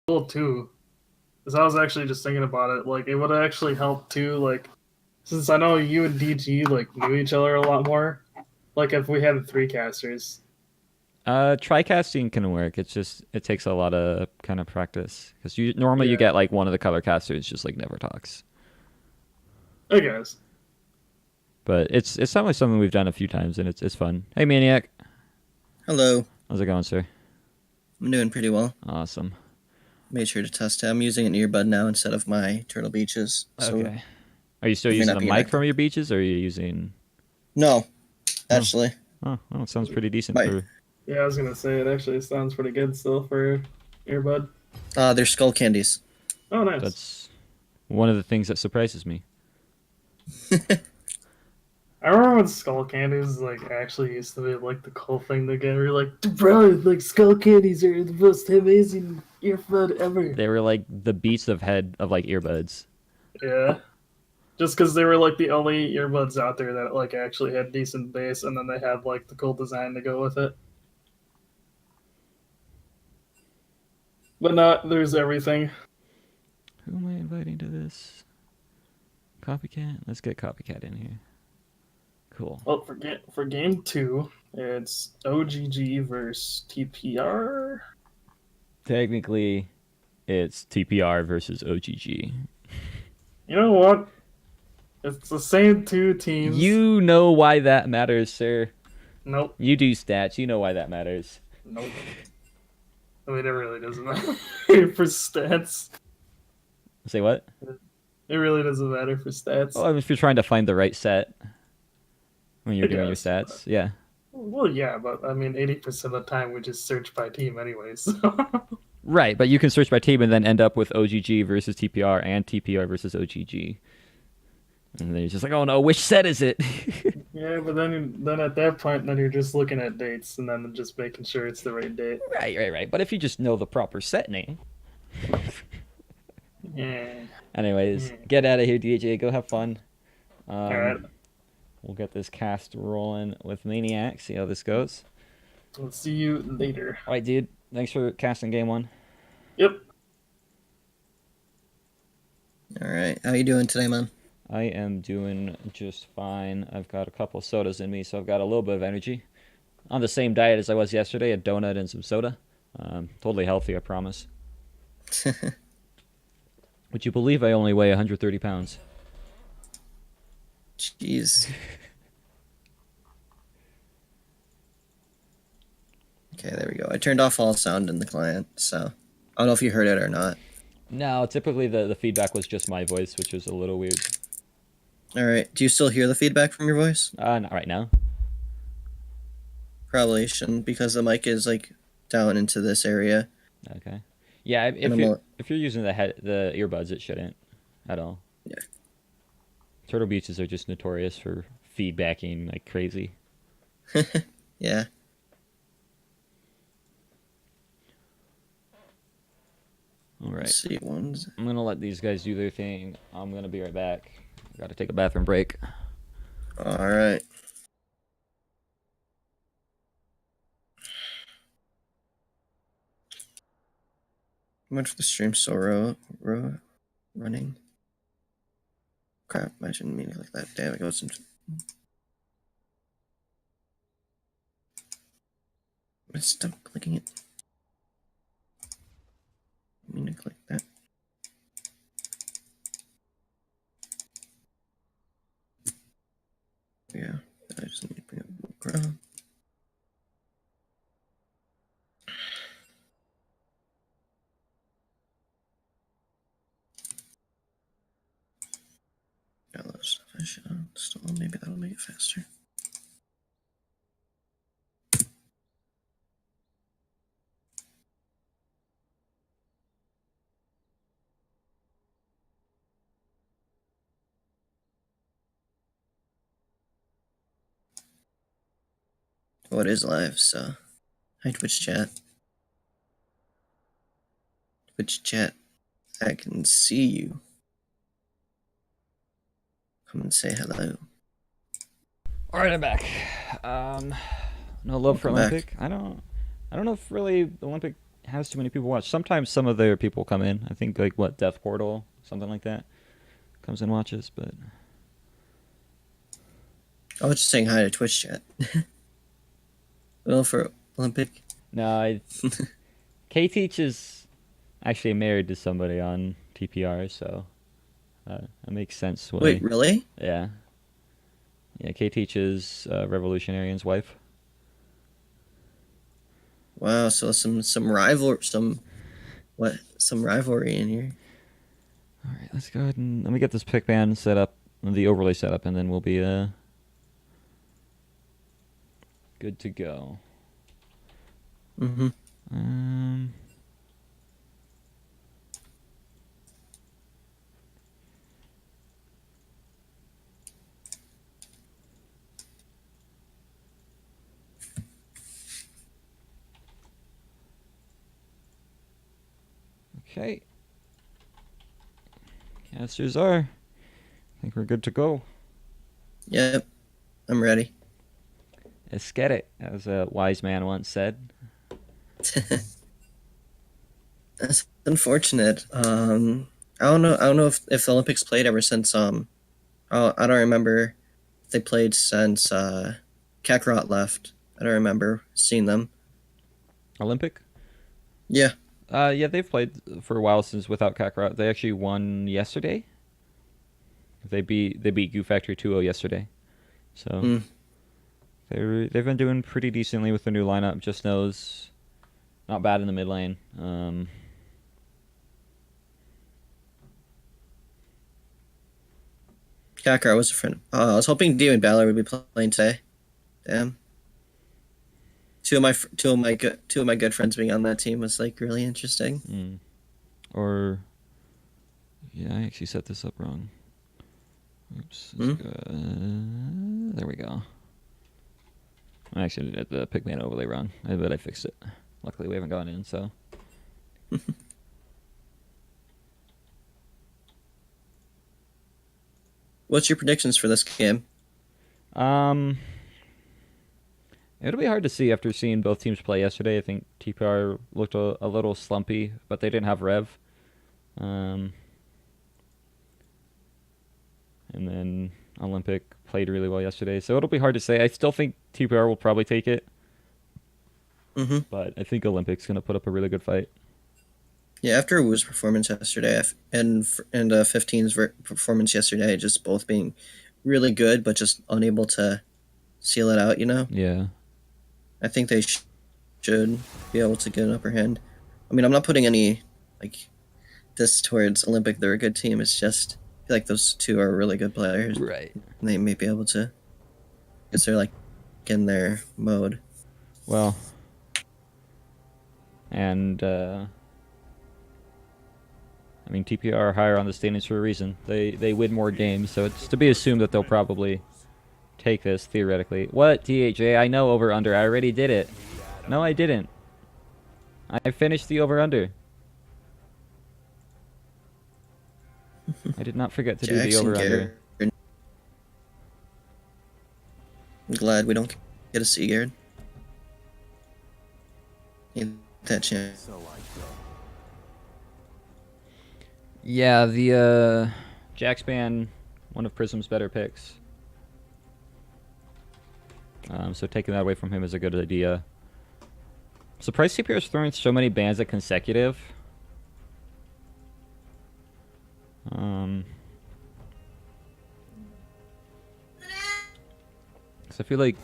cool too. Because I was actually just thinking about it. Like, it would actually help too. Like, since I know you and DG like knew each other a lot more. Like, if we had three casters. Tricasting can work. It's just it takes a lot of kind of practice because you normally you Yeah, get like one of the color casters just like never talks. I guess. But it's definitely something we've done a few times and it's fun. Hey Maniac, Hello. how's it going, sir? I'm doing pretty well. Awesome. Made sure to test it. I'm using an earbud now instead of my Turtle Beaches, so Okay. Are you still it may using not a be an mic echo. from your beaches, or are you using? No, Oh, actually, oh, it sounds pretty decent my for. Yeah, I was gonna say it actually sounds pretty good still for earbud. they're skull candies. Oh, nice. That's one of the things that surprises me. I remember when skull candies like actually used to be like the cool thing to get. We're like, bro, like skull candies are the most amazing earbud ever. They were like the beats of head of like earbuds. Yeah, just because they were like the only earbuds out there that like actually had decent bass, and then they had like the cool design to go with it. But not there's everything. Who am I inviting to this? Copycat? Let's get Copycat in here. Cool. Well, for game two, it's OGG versus TPR. Technically, it's TPR versus OGG. You know what? It's the same two teams. You know why that matters, sir. Nope. You do stats. You know why that matters. Nope. I mean, it really doesn't matter for stats. Say what? It really doesn't matter for stats. Well, I mean, if you're trying to find the right set when I you're doing your guess. stats, yeah. Well, yeah, but I mean, 80% of the time we just search by team anyways. Right, but you can search by team and then end up with OGG versus TPR and TPR versus OGG. And then you're just like, oh no, which set is it? Yeah, but then at that point, then you're just looking at dates and then just making sure it's the right date. Right. But if you just know the proper set name. Yeah. Anyways, Yeah. get out of here, DJ. Go have fun. All right. We'll get this cast rolling with Maniac. See how this goes. We'll see you later. All right, dude. Thanks for casting game one. Yep. All right, how you doing today, man? I am doing just fine. I've got a couple sodas in me, so I've got a little bit of energy. On the same diet as I was yesterday, a donut and some soda. Totally healthy, I promise. Would you believe I only weigh 130 pounds? Jeez. Okay, there we go. I turned off all sound in the client, so I don't know if you heard it or not. No, typically the feedback was just my voice, which was a little weird. All right, do you still hear the feedback from your voice? Not right now. Probably shouldn't because the mic is like down into this area. Okay. Yeah, And I'm if you're using the earbuds, it shouldn't at all. Yeah. Turtle Beaches are just notorious for feedbacking like crazy. Yeah. All right. Let's see ones. I'm gonna let these guys do their thing. I'm gonna be right back. Got to take a bathroom break. All right. How much the stream still running? Crap, I shouldn't mean it like that. Damn, it goes into. Stop clicking it. I mean to click that. Yeah, I just need to bring up background. Download stuff I should install. Maybe that'll make it faster. Oh, it is live, so. Hi, Twitch chat. Twitch chat. I can see you. Come and say hello. All right, I'm back. No love for Welcome back. Olympic. I don't know if really the Olympic has too many people watch. Sometimes some of their people come in. I think like what Death Portal, something like that, comes and watches. But I was just saying hi to Twitch chat. Well, for Olympic. no, K Teach is actually married to somebody on TPR, so that makes sense. Why. Wait, really? Yeah. Yeah, K Teach is Revolutionarian's wife. Wow, so some rivalry in here. All right, let's go ahead and let me get this pick band set up, the overlay set up, and then we'll be good to go. Mm-hmm. Okay. Casters are. I think we're good to go. Yep, I'm ready. Let's get it, as a wise man once said. That's unfortunate. I don't know. I don't know if the Olympics played ever since. I don't remember if they played since Kakarot left. I don't remember seeing them. Olympic? Yeah. Yeah, they've played for a while since without Kakarot. They actually won yesterday. They beat Goo Factory 2-0 yesterday. So they've been doing pretty decently with the new lineup. Just knows not bad in the mid lane. Kakarot was a friend. I was hoping Dio and Balor would be playing today. Damn. Two of my good friends being on that team was like really interesting. Or yeah, I actually set this up wrong. Oops. There we go. I actually did the Pigman overlay wrong. I bet I fixed it. Luckily, we haven't gone in, so. What's your predictions for this game? It'll be hard to see after seeing both teams play yesterday. I think TPR looked a little slumpy, but they didn't have Rev. And then Olympic played really well yesterday, so it'll be hard to say. I still think TPR will probably take it, but I think Olympic's going to put up a really good fight. Yeah, after Wu's performance yesterday and 15's performance yesterday, just both being really good, but just unable to seal it out, you know? Yeah. I think they should be able to get an upper hand. I mean, I'm not putting any, like, this towards Olympic. They're a good team. It's just, I feel like those two are really good players. Right. And they may be able to, because they're, like, in their mode. Well, and, I mean, TPR are higher on the standings for a reason. They win more games, so it's to be assumed that they'll probably take this, theoretically. What, THA? I know over-under. I already did it. No, I didn't. I finished the over-under. I did not forget to do the over-under. I'm glad we don't get a Seagard. Need that chance. Yeah, the Jaxban, one of Prism's better picks. So taking that away from him is a good idea. Surprised TPR is throwing so many bans at consecutive. So I feel like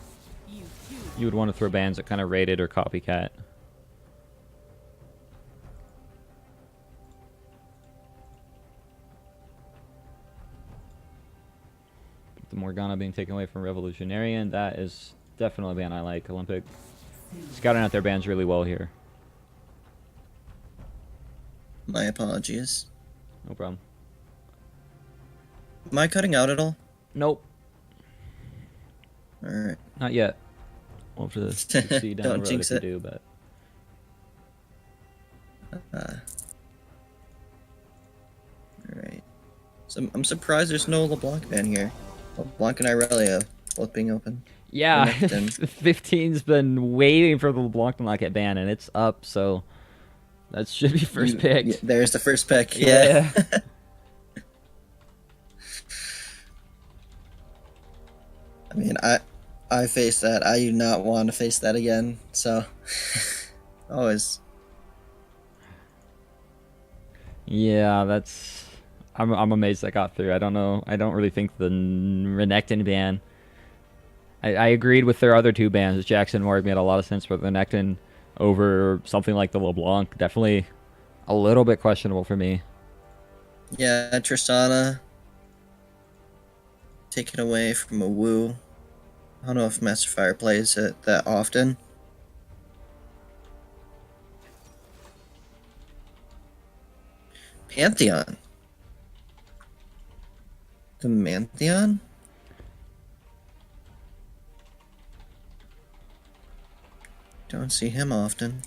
you would want to throw bans at kind of rated or copycat. The Morgana being taken away from Revolutionarian, that is definitely a ban I like. Olympic scouting out their bans really well here. My apologies. No problem. Am I cutting out at all? Nope. Alright. Not yet. We'll have to see down the Don't road jinx if you it. do, but... Alright. So I'm surprised there's no LeBlanc ban here. LeBlanc and Irelia both being open. Yeah, Connected. 15's been waiting for the LeBlanc to not get banned, and it's up, so... That should be first pick. Yeah, there's the first pick. Yeah. Yeah. I mean, I faced that. I do not want to face that again. So, always. Yeah, that's. I'm amazed I got through. I don't know. I don't really think the Renekton ban. I agreed with their other two bans. Jackson Ward made a lot of sense, but the Renekton over something like the LeBlanc definitely a little bit questionable for me. Yeah, Tristana taken away from a Woo. I don't know if Master Fire plays it that often. Pantheon. The Mantheon? Don't see him often.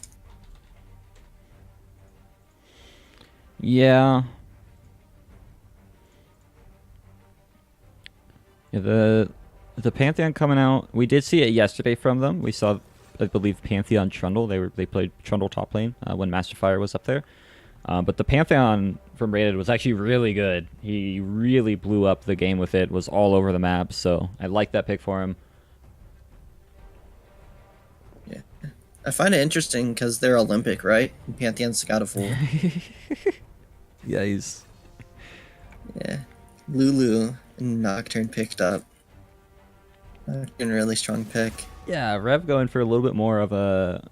Yeah. Yeah, the Pantheon coming out. We did see it yesterday from them. We saw, I believe, Pantheon Trundle. They played Trundle top lane when Master Fire was up there. But the Pantheon from Rated was actually really good. He really blew up the game with it. Was all over the map. So I like that pick for him. Yeah, I find it interesting because they're Olympic, right? And Pantheon's got a fool. Yeah, he's. Yeah, Lulu and Nocturne picked up. Nocturne really strong pick. Yeah, Rev going for a little bit more of a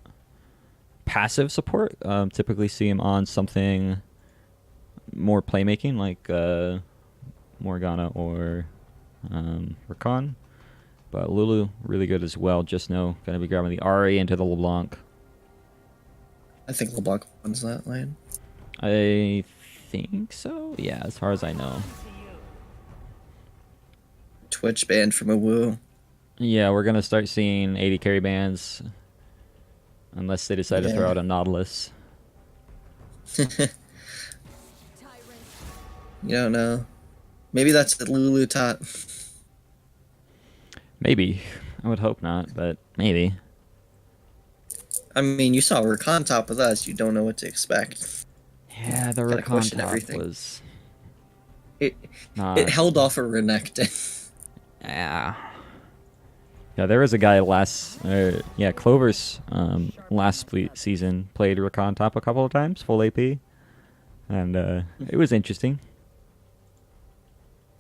passive support. Typically see him on something more playmaking like Morgana or Rakan. But Lulu, really good as well. Just know, going to be grabbing the Ari into the LeBlanc. I think LeBlanc wins that lane. I think so. Yeah, as far as I know. Twitch banned from a Woo. Yeah, we're going to start seeing 80 carry bans. Unless they decide to throw out a Nautilus. You don't know. Maybe that's the Lulu top. Maybe. I would hope not, but maybe. I mean, you saw Rakan top with us. You don't know what to expect. Yeah, the Gotta Rakan question top everything. was... It not... held off a Renekton. Yeah. Yeah, there was a guy Clover's last season played Rakan top a couple of times, full AP. And it was interesting.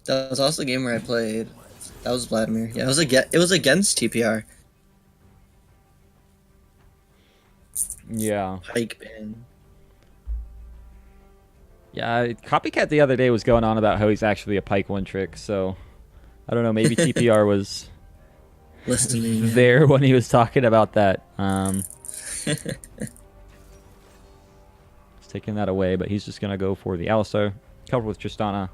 That was also the game where I played. That was Vladimir. Yeah, it was against TPR. Yeah. Pike ban. Yeah, Copycat the other day was going on about how he's actually a Pike one trick, so I don't know, maybe TPR was Listening there when he was talking about that. He's taking that away, but he's just going to go for the Alistar, covered with Tristana.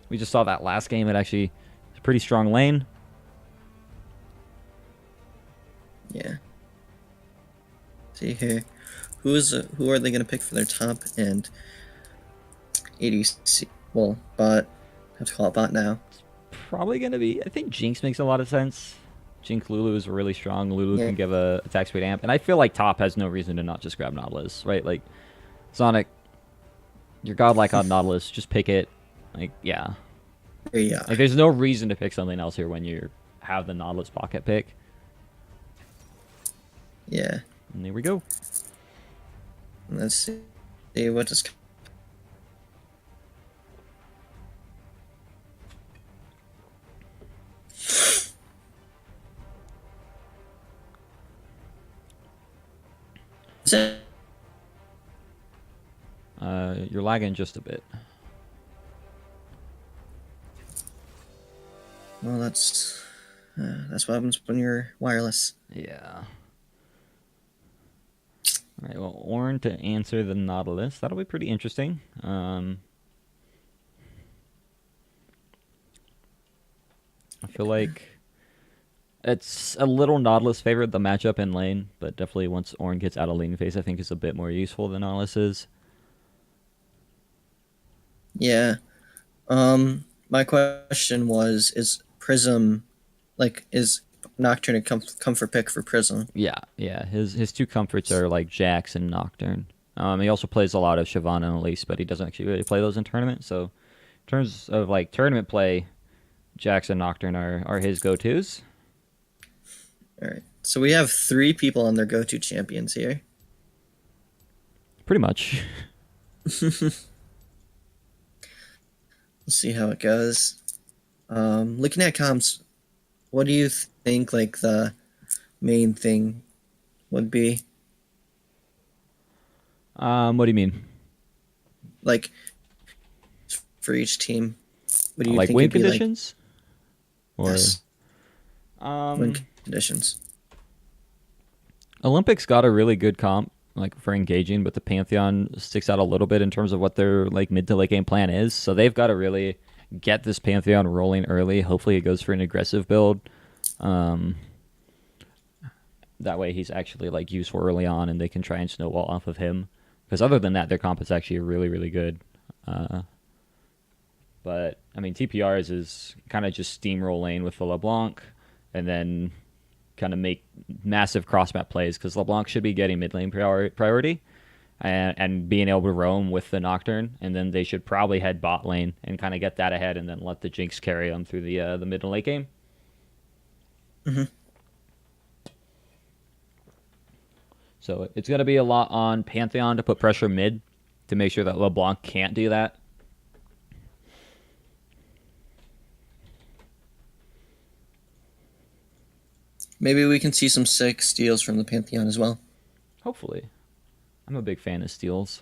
We just saw that last game. It actually is a pretty strong lane. Yeah. See here, who are they gonna pick for their top and ADC? Well, bot. I have to call it bot now. Probably going to be, I think Jinx makes a lot of sense. Jinx Lulu is really strong. Lulu can give a attack speed amp. And I feel like top has no reason to not just grab Nautilus, right? Like, Sonic, you're godlike on Nautilus. Just pick it. Like, yeah. Yeah. Like, there's no reason to pick something else here when you have the Nautilus pocket pick. Yeah. And there we go. Let's see what is. You're lagging just a bit. Well, that's what happens when you're wireless. Yeah. All right, well, Ornn to answer the Nautilus. That'll be pretty interesting. I feel like it's a little Nautilus favorite, the matchup in lane, but definitely once Ornn gets out of lane phase, I think is a bit more useful than Nautilus is. Yeah. My question was, is Prism, is Nocturne a comfort pick for Prism? Yeah. His two comforts are like Jax and Nocturne. He also plays a lot of Shyvana and Elise, but he doesn't actually really play those in tournament. So, in terms of like tournament play, Jax and Nocturne are his go-tos. All right. So we have 3 people on their go-to champions here. Pretty much. Let's see how it goes. Looking at comps, what do you think like the main thing would be? What do you mean? Like for each team, what do you Like think win it'd be like? conditions? Or Yes, win um, conditions. Olympics got a really good comp like for engaging, but the Pantheon sticks out a little bit in terms of what their like mid to late game plan is. So they've got to really get this Pantheon rolling early. Hopefully, it goes for an aggressive build. Um, that way, he's actually like useful early on, and they can try and snowball off of him. Because other than that, their comp is actually really, really good. But I mean, TPR's is kind of just steamroll lane with the LeBlanc, and then kind of make massive cross map plays because LeBlanc should be getting mid lane priority and being able to roam with the Nocturne, and then they should probably head bot lane and kind of get that ahead, and then let the Jinx carry them through the mid and late game. Mm-hmm. So it's going to be a lot on Pantheon to put pressure mid to make sure that LeBlanc can't do that. Maybe we can see some sick steals from the Pantheon as well. Hopefully. I'm a big fan of steals.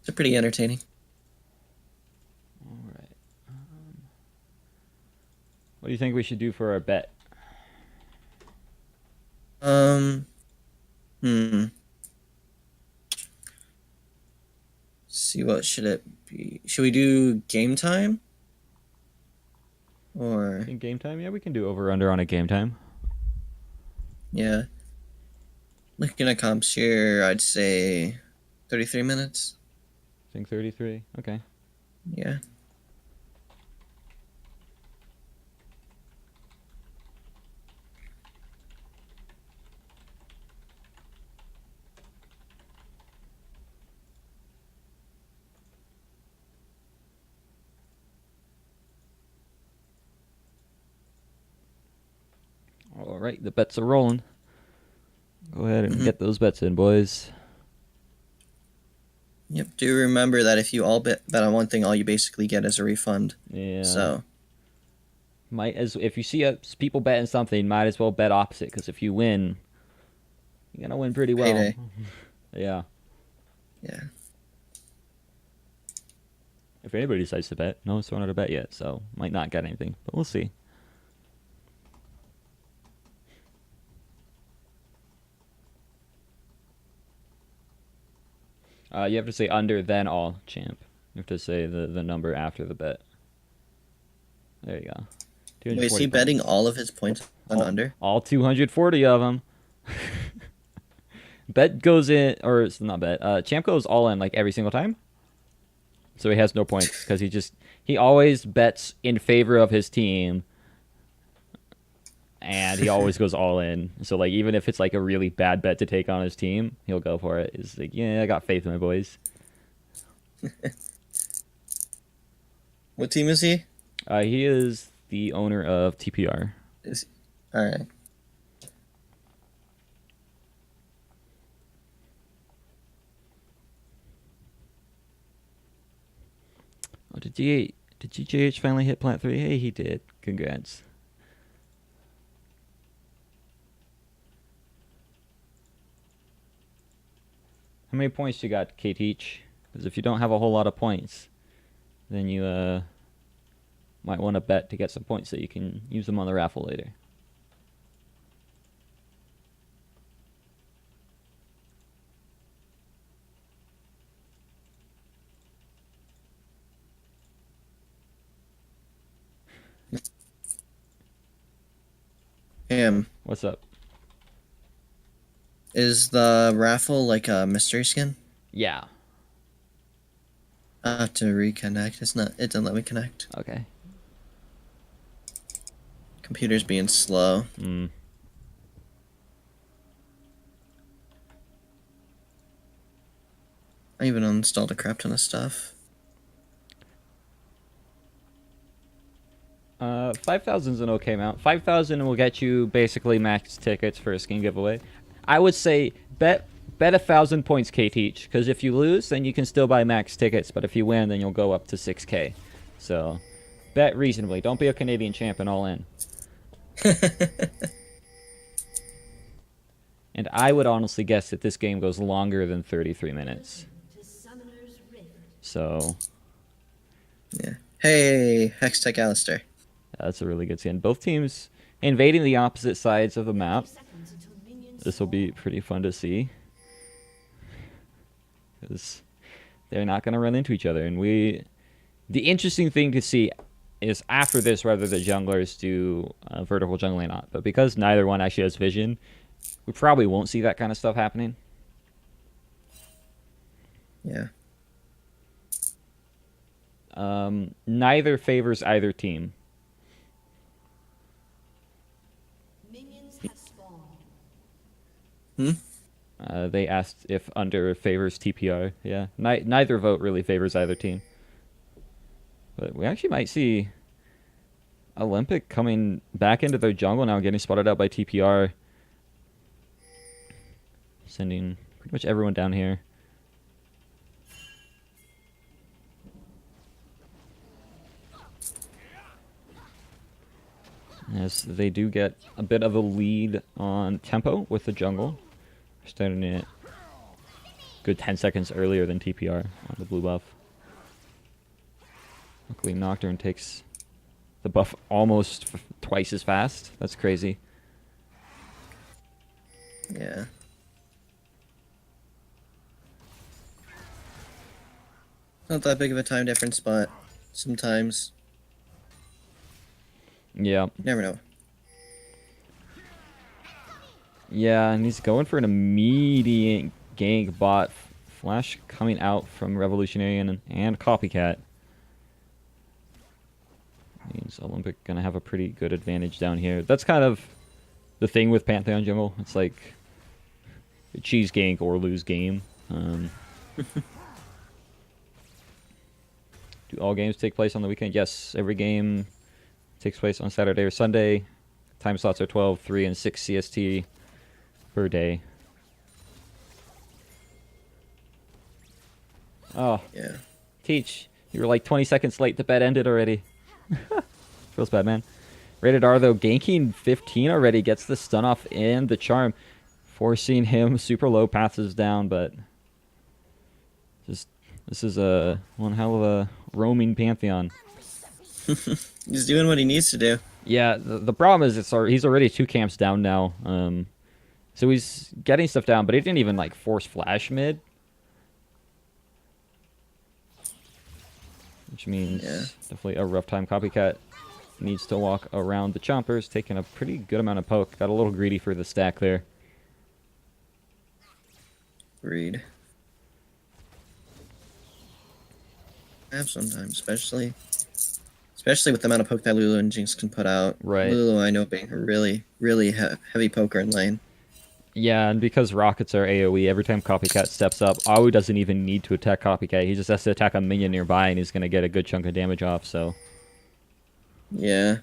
They're pretty entertaining. All right. What do you think we should do for our bet? Hmm. See, what should it be? Should we do game time? Or In game time? Yeah, we can do over under on a game time. yeah. Looking at comps here, I'd say 33 minutes. I think 33. Okay. Yeah. All right, the bets are rolling. Go ahead and Mhm. get those bets in, boys. Yep. Do remember that if you all bet on one thing, all you basically get is a refund. Yeah. So Might as if you see people betting something, might as well bet opposite because if you win, you're gonna win pretty well. payday. Yeah. Yeah. If anybody decides to bet, no one's thrown out a bet yet, so might not get anything, but we'll see. You have to say under, then all, champ. You have to say the number after the bet. There you go. Wait, is 240 he points. betting all of his points on all, under? All 240 of them. Bet goes in, or it's not bet. Champ goes all in like every single time. So he has no points because he always bets in favor of his team, and he always goes all in. So like even if it's like a really bad bet to take on his team, he'll go for it. It's like, yeah, I got faith in my boys. What team is he? He is the owner of TPR. All right. Oh, did GJH finally hit plant 3? Hey, he did. Congrats. How many points you got, K-Teach? Because if you don't have a whole lot of points, then you might want to bet to get some points so you can use them on the raffle later. What's up? Is the raffle like a mystery skin? Yeah. I have to reconnect. It's not. It doesn't let me connect. Okay. Computer's being slow. I even uninstalled a crap ton of stuff. 5,000 is an okay amount. 5,000 will get you basically max tickets for a skin giveaway. I would say bet 1,000 points KT each, because if you lose, then you can still buy max tickets, but if you win, then you'll go up to 6K. So bet reasonably. Don't be a Canadian champ and all in. And I would honestly guess that this game goes longer than 33 minutes. So Yeah. Hey, Hextech Alistair. that's a really good skin. Both teams invading the opposite sides of the map. This will be pretty fun to see, because they're not going to run into each other. And the interesting thing to see is after this whether the junglers do vertical jungling or not. But because neither one actually has vision, we probably won't see that kind of stuff happening. Yeah. Neither favors either team. They asked if under favors TPR. Yeah, neither vote really favors either team. But we actually might see Olympic coming back into their jungle now, getting spotted out by TPR. Sending pretty much everyone down here. As they do get a bit of a lead on tempo with the jungle. Starting it good 10 seconds earlier than TPR on the blue buff. Luckily Nocturne takes the buff almost twice as fast. That's crazy. Yeah. Not that big of a time difference, but sometimes. Yeah. You never know. Yeah, and he's going for an immediate gank bot. Flash coming out from Revolutionary and Copycat. Means Olympic gonna have a pretty good advantage down here. That's kind of the thing with Pantheon jungle. It's like a cheese gank or lose game. Do all games take place on the weekend? Yes, every game takes place on Saturday or Sunday. Time slots are 12, 3, and 6 CST per day. Oh, Yeah. Teach, you were like 20 seconds late. The bet ended already. Feels bad, man. Rated R, though, ganking 15 already. Gets the stun off and the charm. Forcing him super low, passes down, but this is one hell of a roaming Pantheon. He's doing what he needs to do. Yeah, the problem is he's already 2 camps down now. So he's getting stuff down, but he didn't even like force flash mid. Which means definitely a rough time. Copycat needs to walk around the chompers, taking a pretty good amount of poke. Got a little greedy for the stack there. Agreed. I have sometimes, especially with the amount of poke that Lulu and Jinx can put out. Right. Lulu, I know, being a really, really heavy poker in lane. Yeah, and because rockets are AoE, every time Copycat steps up, Awu doesn't even need to attack Copycat. He just has to attack a minion nearby, and he's going to get a good chunk of damage off, so... Yeah.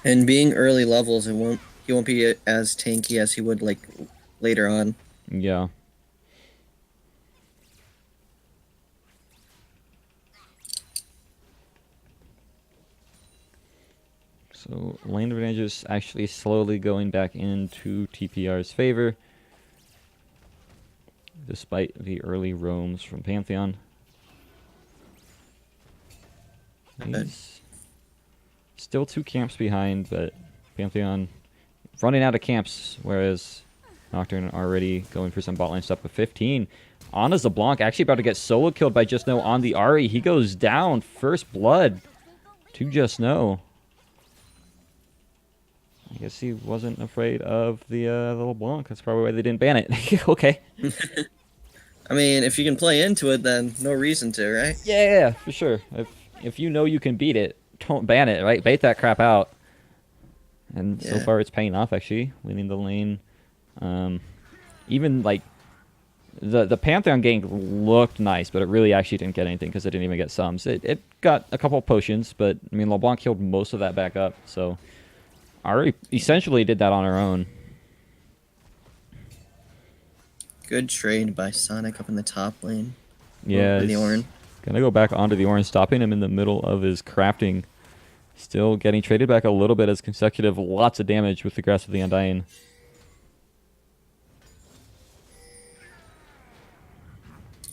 And being early levels, he won't be as tanky as he would like later on. Yeah. So lane advantage is actually slowly going back into TPR's favor, despite the early roams from Pantheon. He's still 2 camps behind, but Pantheon running out of camps, whereas Nocturne already going for some bot lane stuff with 15. Anna's the Blanc actually about to get solo killed by Just Know on the Ahri. He goes down, first blood to Just Know. I guess he wasn't afraid of the little Blanc. That's probably why they didn't ban it. Okay. I mean, if you can play into it, then no reason to, right? Yeah, for sure. If you know you can beat it, don't ban it, right? Bait that crap out. And so far it's paying off, actually. Winning the lane. Even, like, The Pantheon gank looked nice, but it really actually didn't get anything because it didn't even get sums. It got a couple potions, but I mean LeBlanc killed most of that back up, so Ari essentially did that on her own. Good trade by Sonic up in the top lane. Yeah, the Ornn. Gonna go back onto the Ornn, stopping him in the middle of his crafting. Still getting traded back a little bit as consecutive. Lots of damage with the Grasp of the Undying.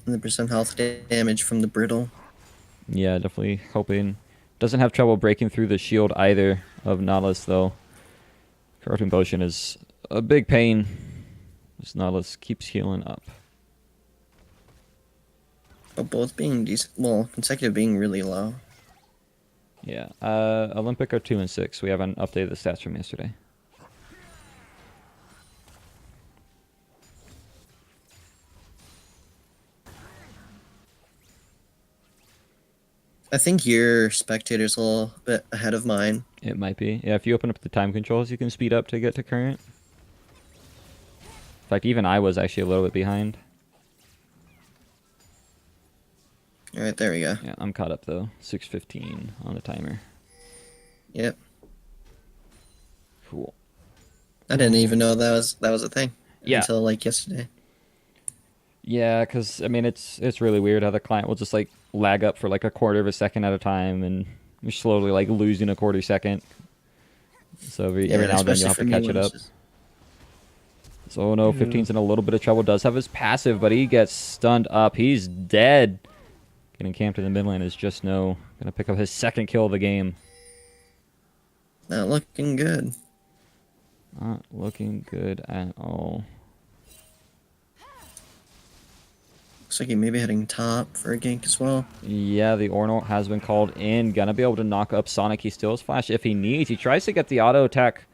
100% health damage from the Brittle. Yeah, definitely hoping. Doesn't have trouble breaking through the shield either of Nautilus, though. Corrupting Potion is a big pain. This Nautilus keeps healing up. But both being decent. Well, consecutive being really low. Yeah. Olympic are 2 and 6. We haven't updated the stats from yesterday. I think your spectator's a little bit ahead of mine. It might be. Yeah, if you open up the time controls, you can speed up to get to current. In fact, even I was actually a little bit behind. All right, there we go. Yeah, I'm caught up though. 6:15 on the timer. Yep. Cool. I didn't even know that was a thing. Yeah. Until like yesterday. Yeah, because I mean it's really weird how the client will just like lag up for like a quarter of a second at a time, and you're slowly like losing a quarter second. So every now and then you'll have to catch it up. So no, 15's in a little bit of trouble. Does have his passive, but he gets stunned up. He's dead. Getting camped in the mid lane is just no. Gonna pick up his second kill of the game. Not looking good. Not looking good at all. Looks like he may be heading top for a gank as well. Yeah, the Ornn has been called in. Gonna be able to knock up Sonic. He still has flash if he needs. He tries to get the auto attack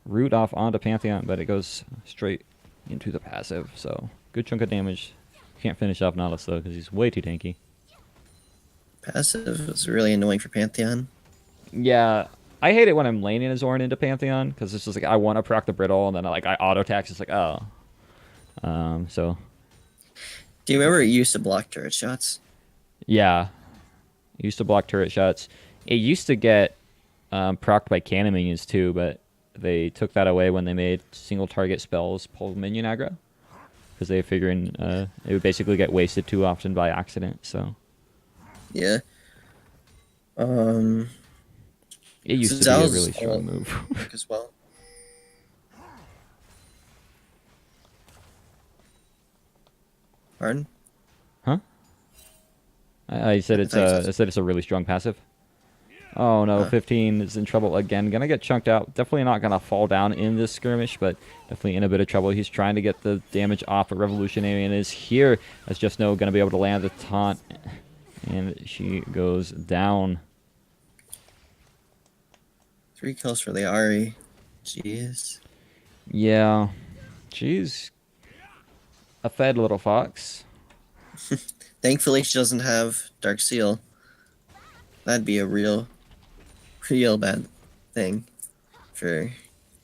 root off onto Pantheon, but it goes straight into the passive. So good chunk of damage. Can't finish off Nautilus though because he's way too tanky. Passive is really annoying for Pantheon. Yeah, I hate it when I'm laning as Ornn into Pantheon because it's just like I want to proc the brittle and then I auto attack. It's like oh, so. Do you remember it used to block turret shots? Yeah, it used to block turret shots. It used to get procced by cannon minions too, but they took that away when they made single target spells pull minion aggro because they were figuring it would basically get wasted too often by accident. So yeah, it used to be a really strong move as well. Pardon? Huh? I said it's a really strong passive. Oh no, 15 is in trouble again. Gonna get chunked out. Definitely not gonna fall down in this skirmish, but definitely in a bit of trouble. He's trying to get the damage off, but Revolutionarian is here. As Just No gonna be able to land the taunt, and she goes down. 3 kills for the Ari. Jeez. Yeah, she's a fed little fox. Thankfully, she doesn't have Dark Seal. That'd be a real bad thing for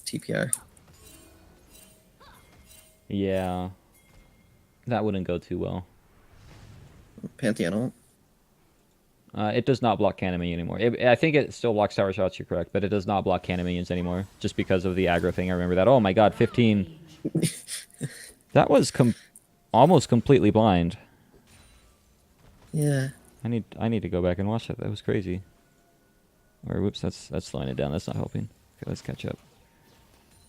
TPR. Yeah, that wouldn't go too well. Pantheon ult. It does not block cannon minion anymore. I think it still blocks tower shots, you're correct, but it does not block cannon minions anymore, just because of the aggro thing. I remember that. Oh my god, 15. That was almost completely blind. Yeah. I need to go back and watch that. That was crazy. Or whoops, that's slowing it down. That's not helping. Okay, let's catch up.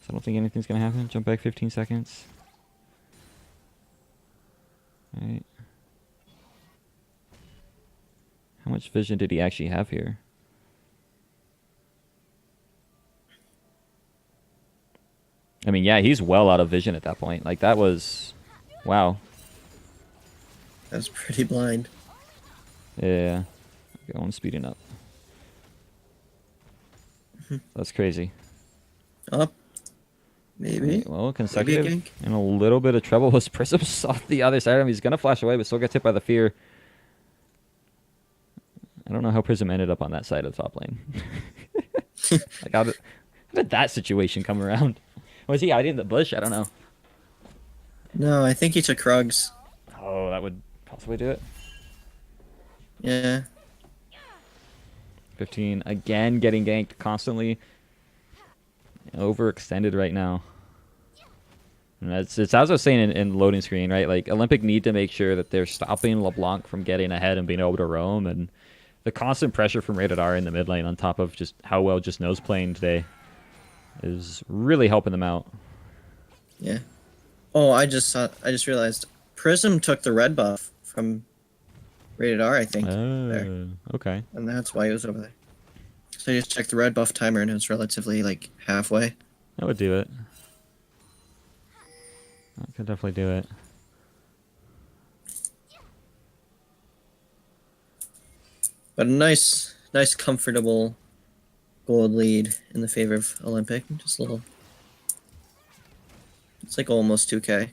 So I don't think anything's gonna happen. Jump back 15 seconds. Alright. How much vision did he actually have here? I mean, yeah, he's well out of vision at that point. Like, that was... Wow. That was pretty blind. Yeah. Going speeding up. That's crazy. Up. Maybe. Right, well, consecutive. Maybe In a little bit of trouble was Prism's off the other side of him. He's going to flash away, but still gets hit by the fear. I don't know how Prism ended up on that side of the top lane. Like, how did that situation come around? Was he hiding in the bush? I don't know. No, I think he took Krugs. Oh, that would possibly do it. Yeah. 15 again, getting ganked constantly. Overextended right now. And it's as I was saying in loading screen, right? Like Olympic need to make sure that they're stopping LeBlanc from getting ahead and being able to roam, and the constant pressure from Rated R in the mid lane on top of just how well Just Knows playing today is really helping them out. Yeah. Oh, I just realized Prism took the red buff from Rated R, I think. There. Oh, okay. And that's why he was over there. So you just checked the red buff timer and it was relatively like halfway. That would do it. That could definitely do it. But a nice comfortable gold lead in the favor of Olympic. Just a little. It's like almost 2K.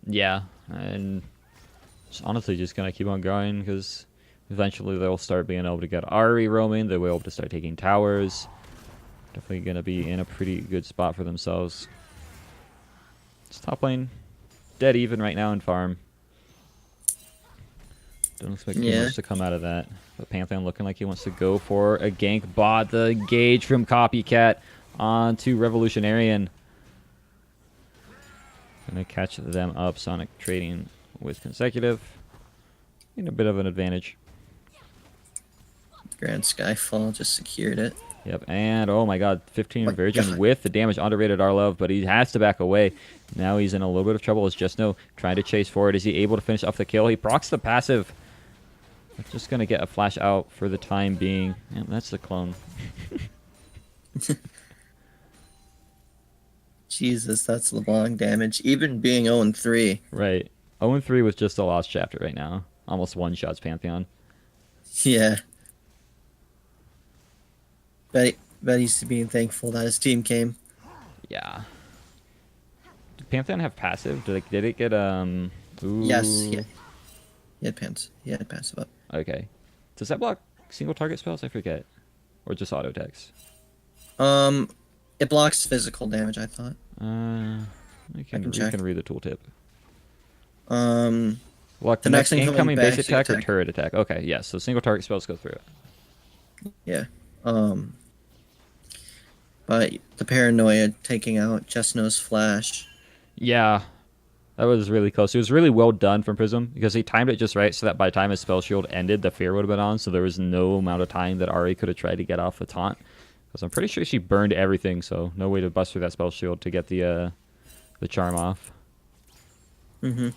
Yeah, and it's honestly just gonna keep on going because eventually they'll start being able to get Ari roaming. They'll be able to start taking towers. Definitely gonna be in a pretty good spot for themselves. It's top lane dead even right now in farm. Don't expect too much to come out of that. But Pantheon looking like he wants to go for a gank bot. The engage from Copycat onto Revolutionarian. Gonna catch them up. Sonic trading with consecutive. In a bit of an advantage. Grand Skyfall just secured it. Yep, and oh my god, 15 My Virgin God. with the damage underrated Arlov, but he has to back away. Now he's in a little bit of trouble as Just Know trying to chase forward. Is he able to finish off the kill? He procs the passive. Just gonna get a flash out for the time being. And that's the clone. Jesus, that's LeBlanc damage. Even being 0-3. Right. 0-3 with just a lost chapter right now. Almost one shots Pantheon. Yeah. Bet he's being thankful that his team came. Yeah. Did Pantheon have passive? Did it get Ooh. Yes, yeah. He had passive up. Okay. Does that block single target spells? I forget. Or just auto attacks? It blocks physical damage, I thought. We can can check. read the tooltip. The The next next incoming base basic attack or attack. turret attack? Okay, yes. So single target spells go through it. Yeah. But the paranoia taking out Just Knows Flash. Yeah, that was really close. It was really well done from Prism because he timed it just right so that by the time his spell shield ended, the fear would have been on. So there was no amount of time that Ari could have tried to get off the taunt. Because I'm pretty sure she burned everything, so no way to bust through that spell shield to get the charm off. Mm-hmm.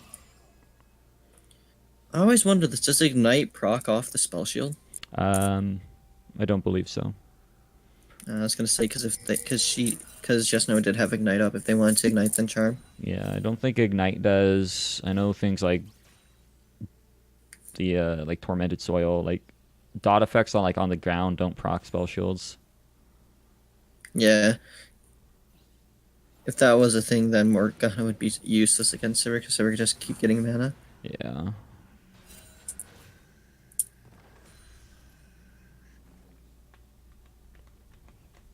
I always wondered this. Does Ignite proc off the spell shield? I don't believe so. I was gonna say because Just Know did have Ignite up. If they wanted to Ignite, then Charm. Yeah, I don't think Ignite does. I know things like the like Tormented Soil, like dot effects on the ground don't proc spell shields. Yeah. If that was a thing, then Morgana would be useless against Sivir because Sivir could just keep getting mana. Yeah.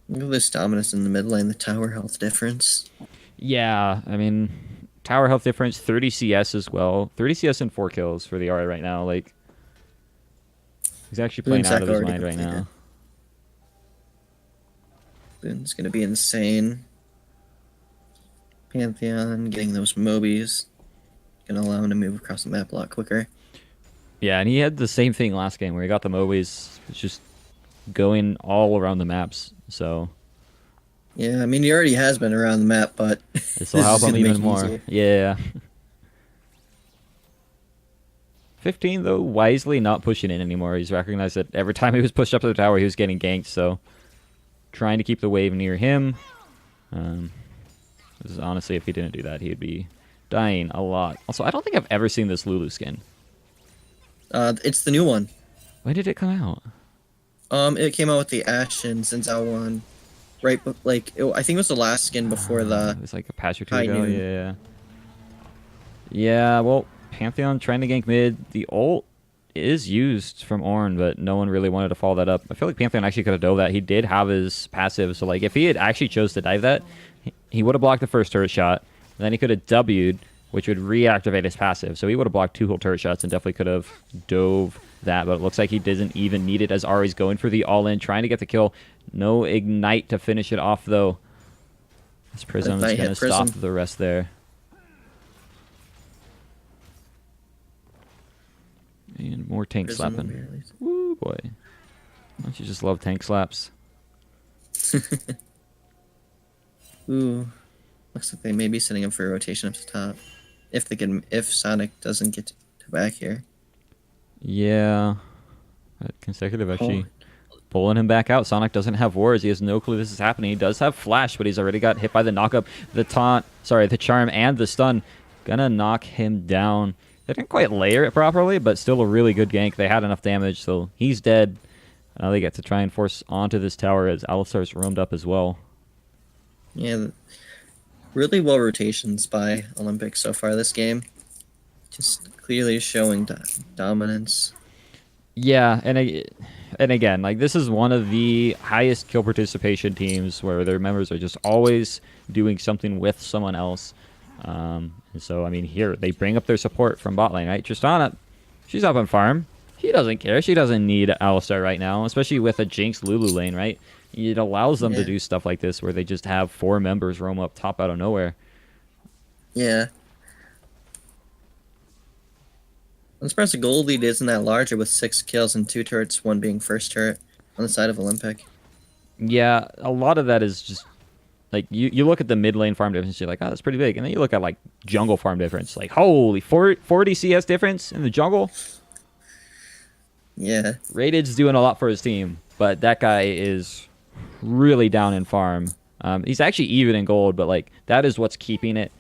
Look at this dominance in the mid lane, the tower health difference. Yeah, I mean, tower health difference, 30 CS as well. 30 CS and 4 kills for the Ari right now. Like, he's actually playing out of his mind right now. Boon's gonna be insane. Pantheon getting those Mobies. Gonna allow him to move across the map a lot quicker. Yeah, and he had the same thing last game where he got the Mobies. It's just going all around the maps. So yeah, I mean he already has been around the map, but this will help him even more. Yeah. 15 though, wisely not pushing in anymore. He's recognized that every time he was pushed up to the tower, he was getting ganked. So trying to keep the wave near him. Honestly, if he didn't do that, he'd be dying a lot. Also, I don't think I've ever seen this Lulu skin. It's the new one. When did it come out? It came out with the Ashe and Xin one, right? But I think it was the last skin before the. It was like a patch or two High ago. noon. Yeah. Yeah. Well, Pantheon trying to gank mid. The ult is used from Ornn, but no one really wanted to follow that up. I feel like Pantheon actually could have dove that. He did have his passive, so if he had actually chose to dive that, he would have blocked the first turret shot. And then he could have W'd, which would reactivate his passive. So he would have blocked 2 whole turret shots and definitely could have dove that, but it looks like he doesn't even need it as Ari's going for the all-in, trying to get the kill. No ignite to finish it off, though. This Prism is going to stop the rest there. And more tank slapping. Woo, boy. Don't you just love tank slaps? Ooh. Looks like they may be setting up for a rotation up to top. If Sonic doesn't get to back here. Yeah. Consecutive actually pulling him back out. Sonic doesn't have wards. He has no clue this is happening. He does have flash, but he's already got hit by the knockup, the taunt, the charm, and the stun. Gonna knock him down. They didn't quite layer it properly, but still a really good gank. They had enough damage, so he's dead. Now they get to try and force onto this tower as Alistar's roamed up as well. Yeah, really well rotations by Olympic so far this game. Just clearly showing dominance. Yeah, and again, like, this is one of the highest kill participation teams where their members are just always doing something with someone else. And so, I mean, here they bring up their support from bot lane, right? Tristana, she's up on farm. She doesn't care. She doesn't need Alistar right now, especially with a Jinx Lulu lane, right? It allows them to do stuff like this where they just have 4 members roam up top out of nowhere. Yeah. I'm surprised the gold lead isn't that larger with 6 kills and 2 turrets, 1 being first turret on the side of Olympic. Yeah, a lot of that is just, like, you look at the mid lane farm difference, you're like, oh, that's pretty big. And then you look at, like, jungle farm difference. Like, holy, 40 CS difference in the jungle? Yeah. Rated's doing a lot for his team, but that guy is really down in farm. He's actually even in gold, but, like, that is what's keeping it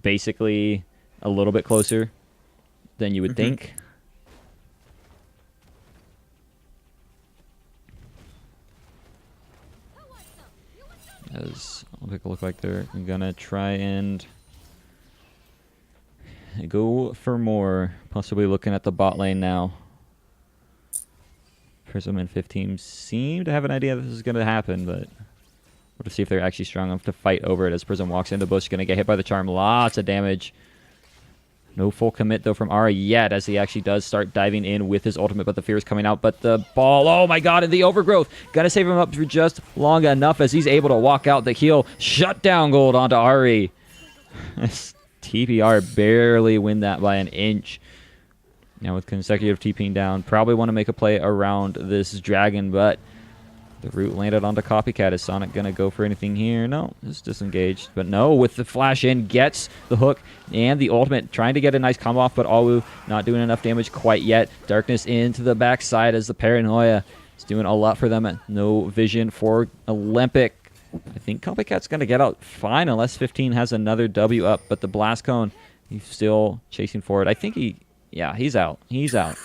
basically a little bit closer than you would think. As Olympic look like they're gonna try and go for more, possibly looking at the bot lane now. Prism and 15 seem to have an idea this is gonna happen, but we'll see if they're actually strong enough to fight over it. As Prism walks into bush, gonna get hit by the charm, lots of damage. No full commit, though, from Ari yet, as he actually does start diving in with his ultimate, but the fear is coming out. But the ball, oh my god, and the overgrowth. Gonna save him up for just long enough as he's able to walk out the heal. Shut down gold onto Ari. TPR barely win that by an inch. Now with consecutive TPing down, probably want to make a play around this dragon, but the root landed onto Copycat. Is Sonic going to go for anything here? No, it's disengaged. But no, with the flash in, gets the hook and the ultimate. Trying to get a nice combo off, but Awu not doing enough damage quite yet. Darkness into the backside as the Paranoia is doing a lot for them. No vision for Olympic. I think Copycat's going to get out fine unless 15 has another W up. But the Blast Cone, he's still chasing forward. I think he's out. He's out.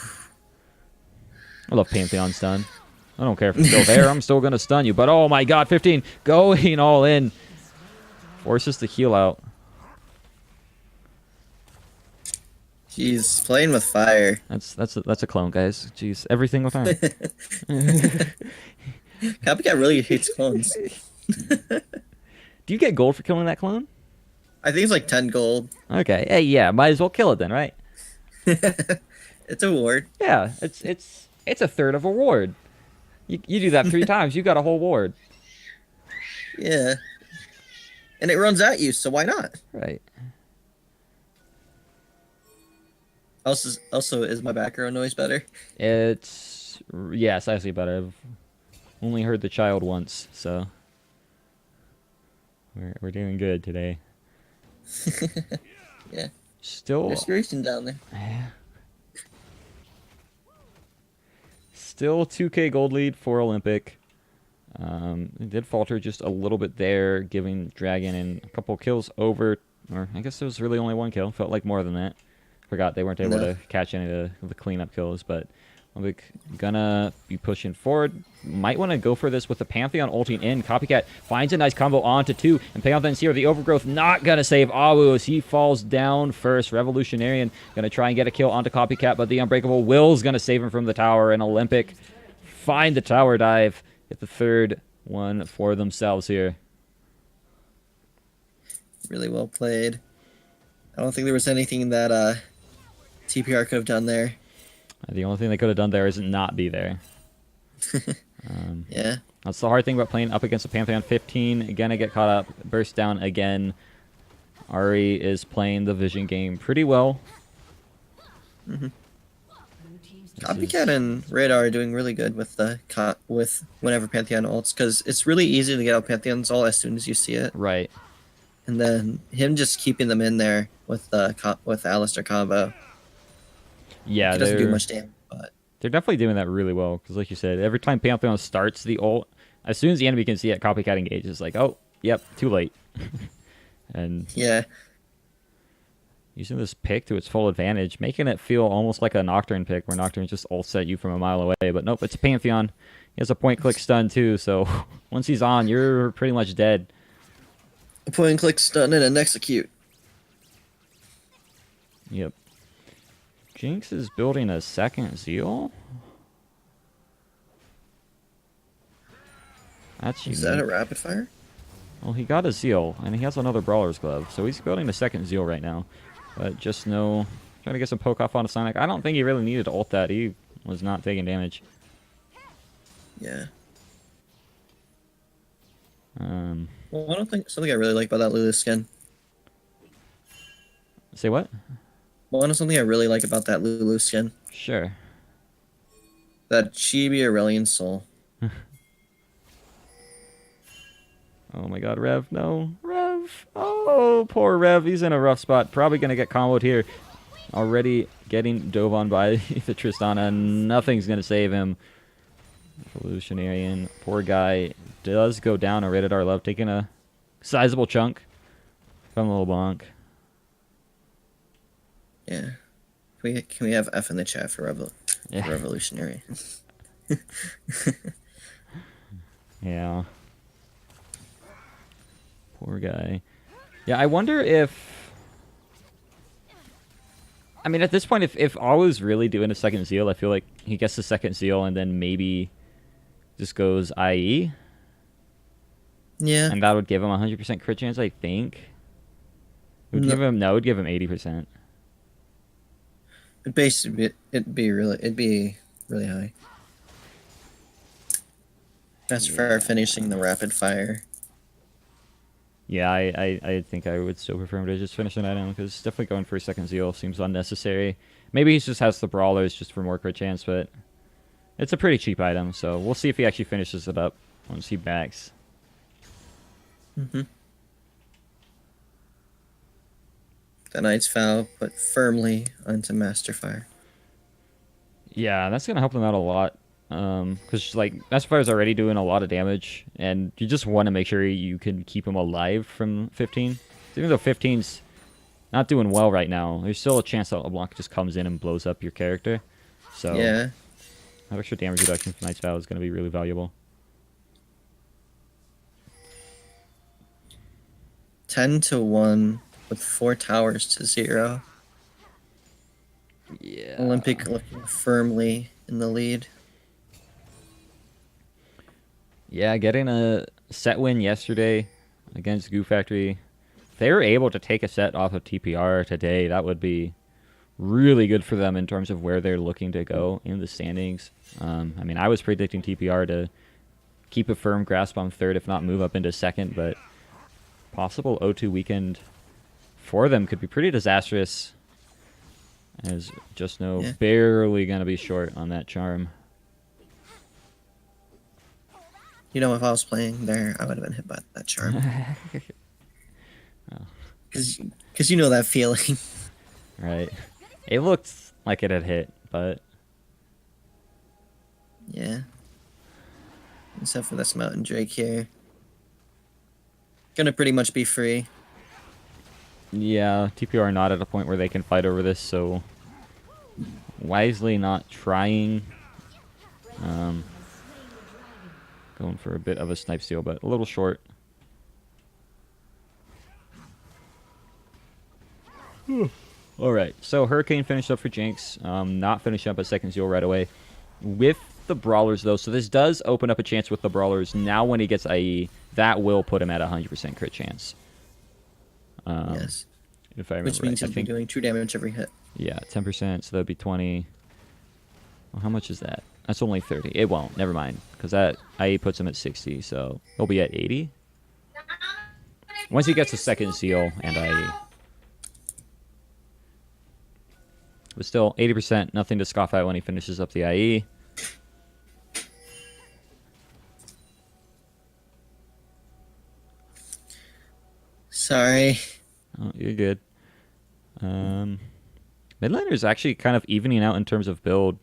I love Pantheon stun. I don't care if it's still there. I'm still going to stun you. But, oh, my God, 15 going all in. Forces the heal out. He's playing with fire. That's a clone, guys. Jeez, everything with fire. Copycat really hates clones. Do you get gold for killing that clone? I think it's like 10 gold. Okay. Hey, yeah, might as well kill it then, right? It's a ward. Yeah, it's a third of a ward. You do that 3 times, you got a whole ward. Yeah. And it runs at you, so why not? Right. Also, is my background noise better? It's actually better. I've only heard the child once, so we're doing good today. Yeah. Still. There's Grayson down there. Yeah. Still 2K gold lead for Olympic. It did falter just a little bit there, giving Dragon and a couple kills over. Or I guess there was really only 1 kill. Felt like more than that. Forgot they weren't able to catch any of the cleanup kills, but Olympic gonna be pushing forward. Might want to go for this with the Pantheon ulting in. Copycat finds a nice combo onto 2, and Pantheon's here. The overgrowth not gonna save Awu as he falls down first. Revolutionarian gonna try and get a kill onto Copycat, but the Unbreakable Will's gonna save him from the tower, and Olympic find the tower dive. Get the 3rd one for themselves here. Really well played. I don't think there was anything that TPR could have done there. The only thing they could have done there is not be there. Yeah. That's the hard thing about playing up against a Pantheon 15. Gonna get caught up, burst down again. Ari is playing the vision game pretty well. Copycat and Radar are doing really good with with whenever Pantheon ults, because it's really easy to get out Pantheon's ult as soon as you see it. Right. And then him just keeping them in there with with Alistair combo. Yeah, It doesn't do much damage, but they're definitely doing that really well. Because like you said, every time Pantheon starts the ult, as soon as the enemy can see it, Copycat engages. Like, oh, yep, too late. And yeah, using this pick to its full advantage, making it feel almost like a Nocturne pick, where Nocturne just ults at you from a mile away. But nope, it's a Pantheon. He has a point-click stun too, so once he's on, you're pretty much dead. a point and click stun and an execute. Yep. Jinx is building a second Zeal? That's Is unique. that a rapid fire? Well, he got a Zeal, and he has another Brawler's Glove, so he's building a second Zeal right now. But just know, trying to get some poke off on a Sonic. I don't think he really needed to ult that. He was not taking damage. Yeah. Um, Well, I don't think something I really like about that Lulu skin. say what? Well, something I really like about that Lulu skin. Sure. That Chibi Aurelian Soul. Oh my god, Rev, no. Rev! Oh, poor Rev. He's in a rough spot. Probably going to get comboed here. Already getting dove on by the Tristana. Nothing's going to save him. Evolutionarian. Poor guy does go down. A Redditar Love taking a sizable chunk from Little Bonk. Yeah. Can we have F in the chat for Yeah. Revolutionary? Yeah. Poor guy. Yeah, I wonder if... I mean, at this point, if Alu's really doing a second Zeal, I feel like he gets the second Zeal and then maybe just goes IE. Yeah. And that would give him 100% crit chance, I think. It would give him 80%. It'd be really high. That's for finishing the rapid fire. Yeah, I think I would still prefer him to just finish an item, because definitely going for a second Zeal seems unnecessary. Maybe he just has the Brawlers just for more crit chance, but it's a pretty cheap item, so we'll see if he actually finishes it up once he backs. The Knight's Vow put firmly onto Master Fire. Yeah, that's going to help them out a lot. Because like Master Fire's already doing a lot of damage, and you just want to make sure you can keep him alive from 15. Even though 15's not doing well right now, there's still a chance that LeBlanc just comes in and blows up your character. So Yeah. that extra damage reduction from Knight's Vow is going to be really valuable. 10-1 with 4 towers to 0. Yeah. Olympic looking firmly in the lead. Yeah, getting a set win yesterday against Goo Factory. If they were able to take a set off of TPR today, that would be really good for them in terms of where they're looking to go in the standings. I mean, I was predicting TPR to keep a firm grasp on third, if not move up into second, but possible O2 weekend for them could be pretty disastrous, as Just Know barely going to be short on that charm. You know, if I was playing there, I would have been hit by that charm. Because you know that feeling. Right. It looked like it had hit, but... Yeah. Except for this Mountain Drake here. Gonna pretty much be free. Yeah, TPR are not at a point where they can fight over this, so... wisely not trying. Going for a bit of a snipe steal, but a little short. Alright, so Hurricane finished up for Jinx. Not finished up a second Zeal right away. With the Brawlers, though, so this does open up a chance with the Brawlers. Now when he gets IE, that will put him at 100% crit chance. Yes. if I remember Which means right. I he'll be think doing 2 damage every hit. yeah, 10%. So that'd be 20. Well, how much is that? That's only 30. It won't. Never mind, because that IE puts him at 60. So he'll be at 80 once he gets a second seal and IE. But still, 80%. Nothing to scoff at when he finishes up the IE. Sorry. Oh, you're good. Mid laner is actually kind of evening out in terms of build.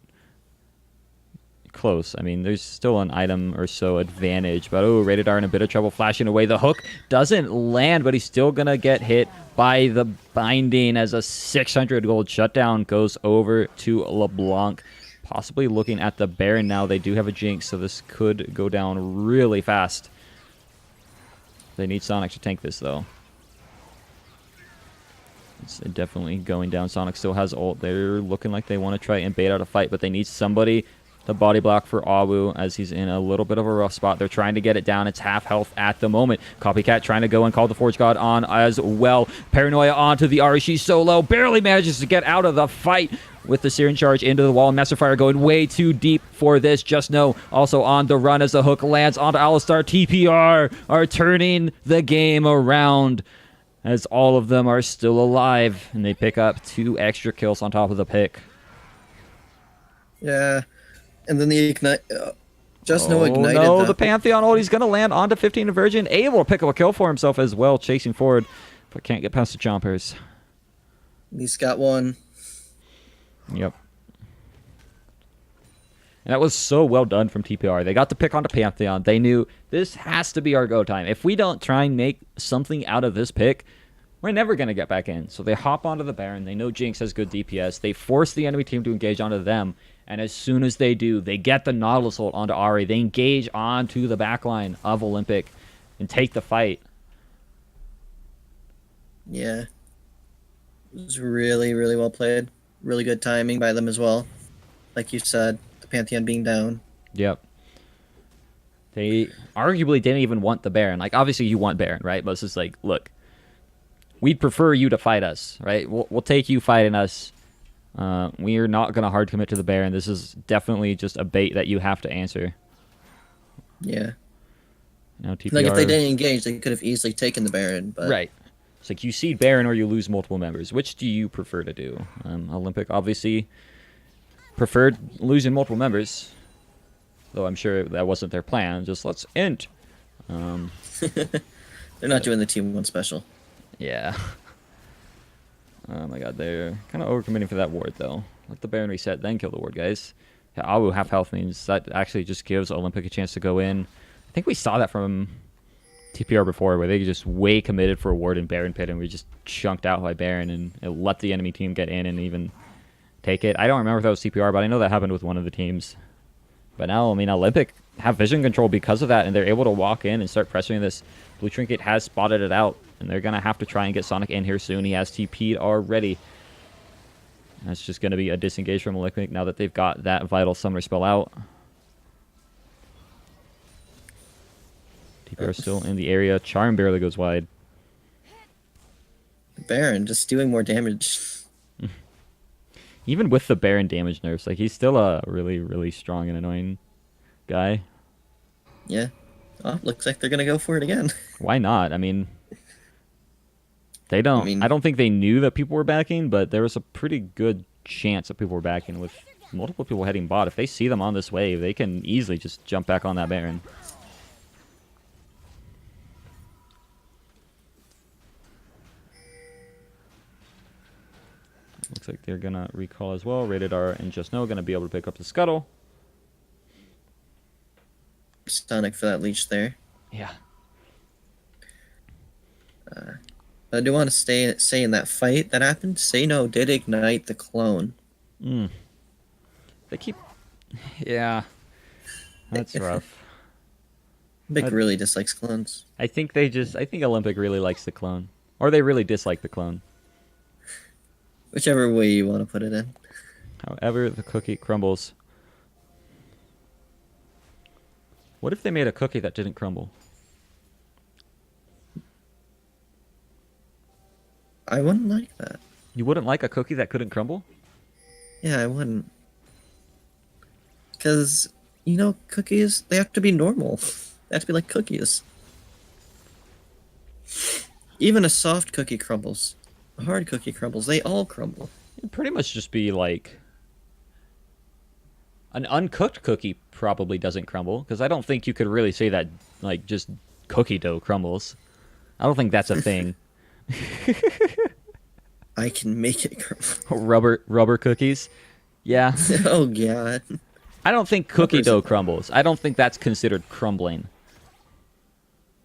Close. I mean, there's still an item or so advantage, but oh, Rated R in a bit of trouble flashing away. The hook doesn't land, but he's still gonna get hit by the binding as a 600 gold shutdown goes over to LeBlanc. Possibly looking at the Baron now. They do have a Jinx, so this could go down really fast. They need Sonic to tank this, though. It's definitely going down. Sonic still has ult. They're looking like they want to try and bait out a fight, but they need somebody to body block for Awu as he's in a little bit of a rough spot. They're trying to get it down. It's half health at the moment. Copycat trying to go and call the Forge God on as well. Paranoia onto the Ari. She's so low. Barely manages to get out of the fight with the Searing Charge into the wall. Master Fire going way too deep for this. Just know also on the run as the hook lands onto Alistar. TPR are turning the game around as all of them are still alive, and they pick up 2 extra kills on top of the pick. Yeah. And then the ignite. Just no ignited. No, the Pantheon ult. He's going to land onto 15 Virgin. Able to pick up a kill for himself as well, chasing forward, but can't get past the chompers. He's got one. Yep. And that was so well done from TPR. They got the pick onto Pantheon. They knew this has to be our go time. If we don't try and make something out of this pick, we're never going to get back in. So they hop onto the Baron. They know Jinx has good DPS. They force the enemy team to engage onto them. And as soon as they do, they get the Nautilus ult onto Ahri. They engage onto the backline of Olympic and take the fight. Yeah. It was really, really well played. Really good timing by them as well. Like you said, the Pantheon being down. Yep. They arguably didn't even want the Baron. Like, obviously you want Baron, right? But it's just like, look, we'd prefer you to fight us, right? We'll take you fighting us. We're not going to hard commit to the Baron. This is definitely just a bait that you have to answer. Yeah. You know, TPR, Like, if they didn't engage, they could have easily taken the Baron. But right. It's like you seed Baron or you lose multiple members. Which do you prefer to do? Olympic obviously preferred losing multiple members, though I'm sure that wasn't their plan. Just let's end. They're not doing the Team 1 special. Yeah. Oh my god, they're kind of overcommitting for that ward, though. Let the Baron reset, then kill the ward, guys. Yeah, Awu half health means that actually just gives Olympic a chance to go in. I think we saw that from TPR before, where they just way committed for a ward in Baron Pit, and we just chunked out by Baron, and it let the enemy team get in and even take it. I don't remember if that was TPR, but I know that happened with one of the teams. But now, I mean, Olympic have vision control because of that, and they're able to walk in and start pressuring this. Blue Trinket has spotted it out, and they're going to have to try and get Sonic in here soon. He has TP'd already. That's just going to be a disengage from Olympic now that they've got that Vital Summoner spell out. TPR still in the area. Charm barely goes wide. Baron just doing more damage. Even with the Baron damage nerfs, like, he's still a really, really strong and annoying guy. Yeah. Oh, looks like they're gonna go for it again. Why not? I mean, they don't. I don't think they knew that people were backing, but there was a pretty good chance that people were backing with multiple people heading bot. If they see them on this wave, they can easily just jump back on that Baron. Looks like they're gonna recall as well. Rated R and Just Know gonna be able to pick up the scuttle. Sonic for that leech there. Yeah. I do want to say in that fight that happened, Sano did ignite the clone. They keep... Yeah. That's rough. Olympic really dislikes clones. I think Olympic really likes the clone. Or they really dislike the clone. Whichever way you want to put it in. However the cookie crumbles. What if they made a cookie that didn't crumble? I wouldn't like that. You wouldn't like a cookie that couldn't crumble? Yeah, I wouldn't. Because, cookies, they have to be normal. They have to be like cookies. Even a soft cookie crumbles. A hard cookie crumbles. They all crumble. It'd pretty much just be like an uncooked cookie probably doesn't crumble, because I don't think you could really say that like just cookie dough crumbles. I don't think that's a thing. I can make it crumble. Rubber cookies. Yeah. Oh, God. I don't think cookie dough 100%. crumbles. I don't think that's considered crumbling.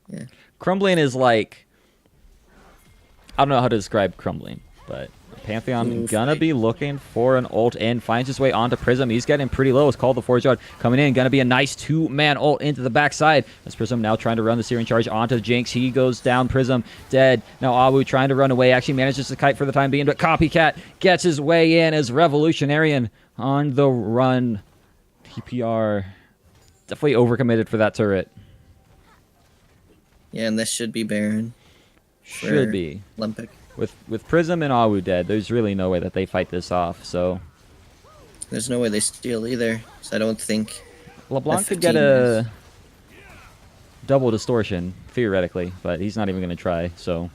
Yeah. Crumbling is like, I don't know how to describe crumbling, but Pantheon Oof. gonna be looking for an ult in, finds his way onto Prism. He's getting pretty low. It's called the Forge Yard coming in. Gonna be a nice two-man ult into the backside. As Prism now trying to run the Searing Charge onto Jinx. He goes down. Prism dead. Now Awu trying to run away. Actually manages to kite for the time being, but Copycat gets his way in as Revolutionarian on the run. TPR definitely overcommitted for that turret. Yeah, and this should be Baron. Should be. Olympic. With Prism and Awu dead, there's really no way that they fight this off, so... There's no way they steal either, so I don't think... LeBlanc could get a double distortion, theoretically, but he's not even going to try, so...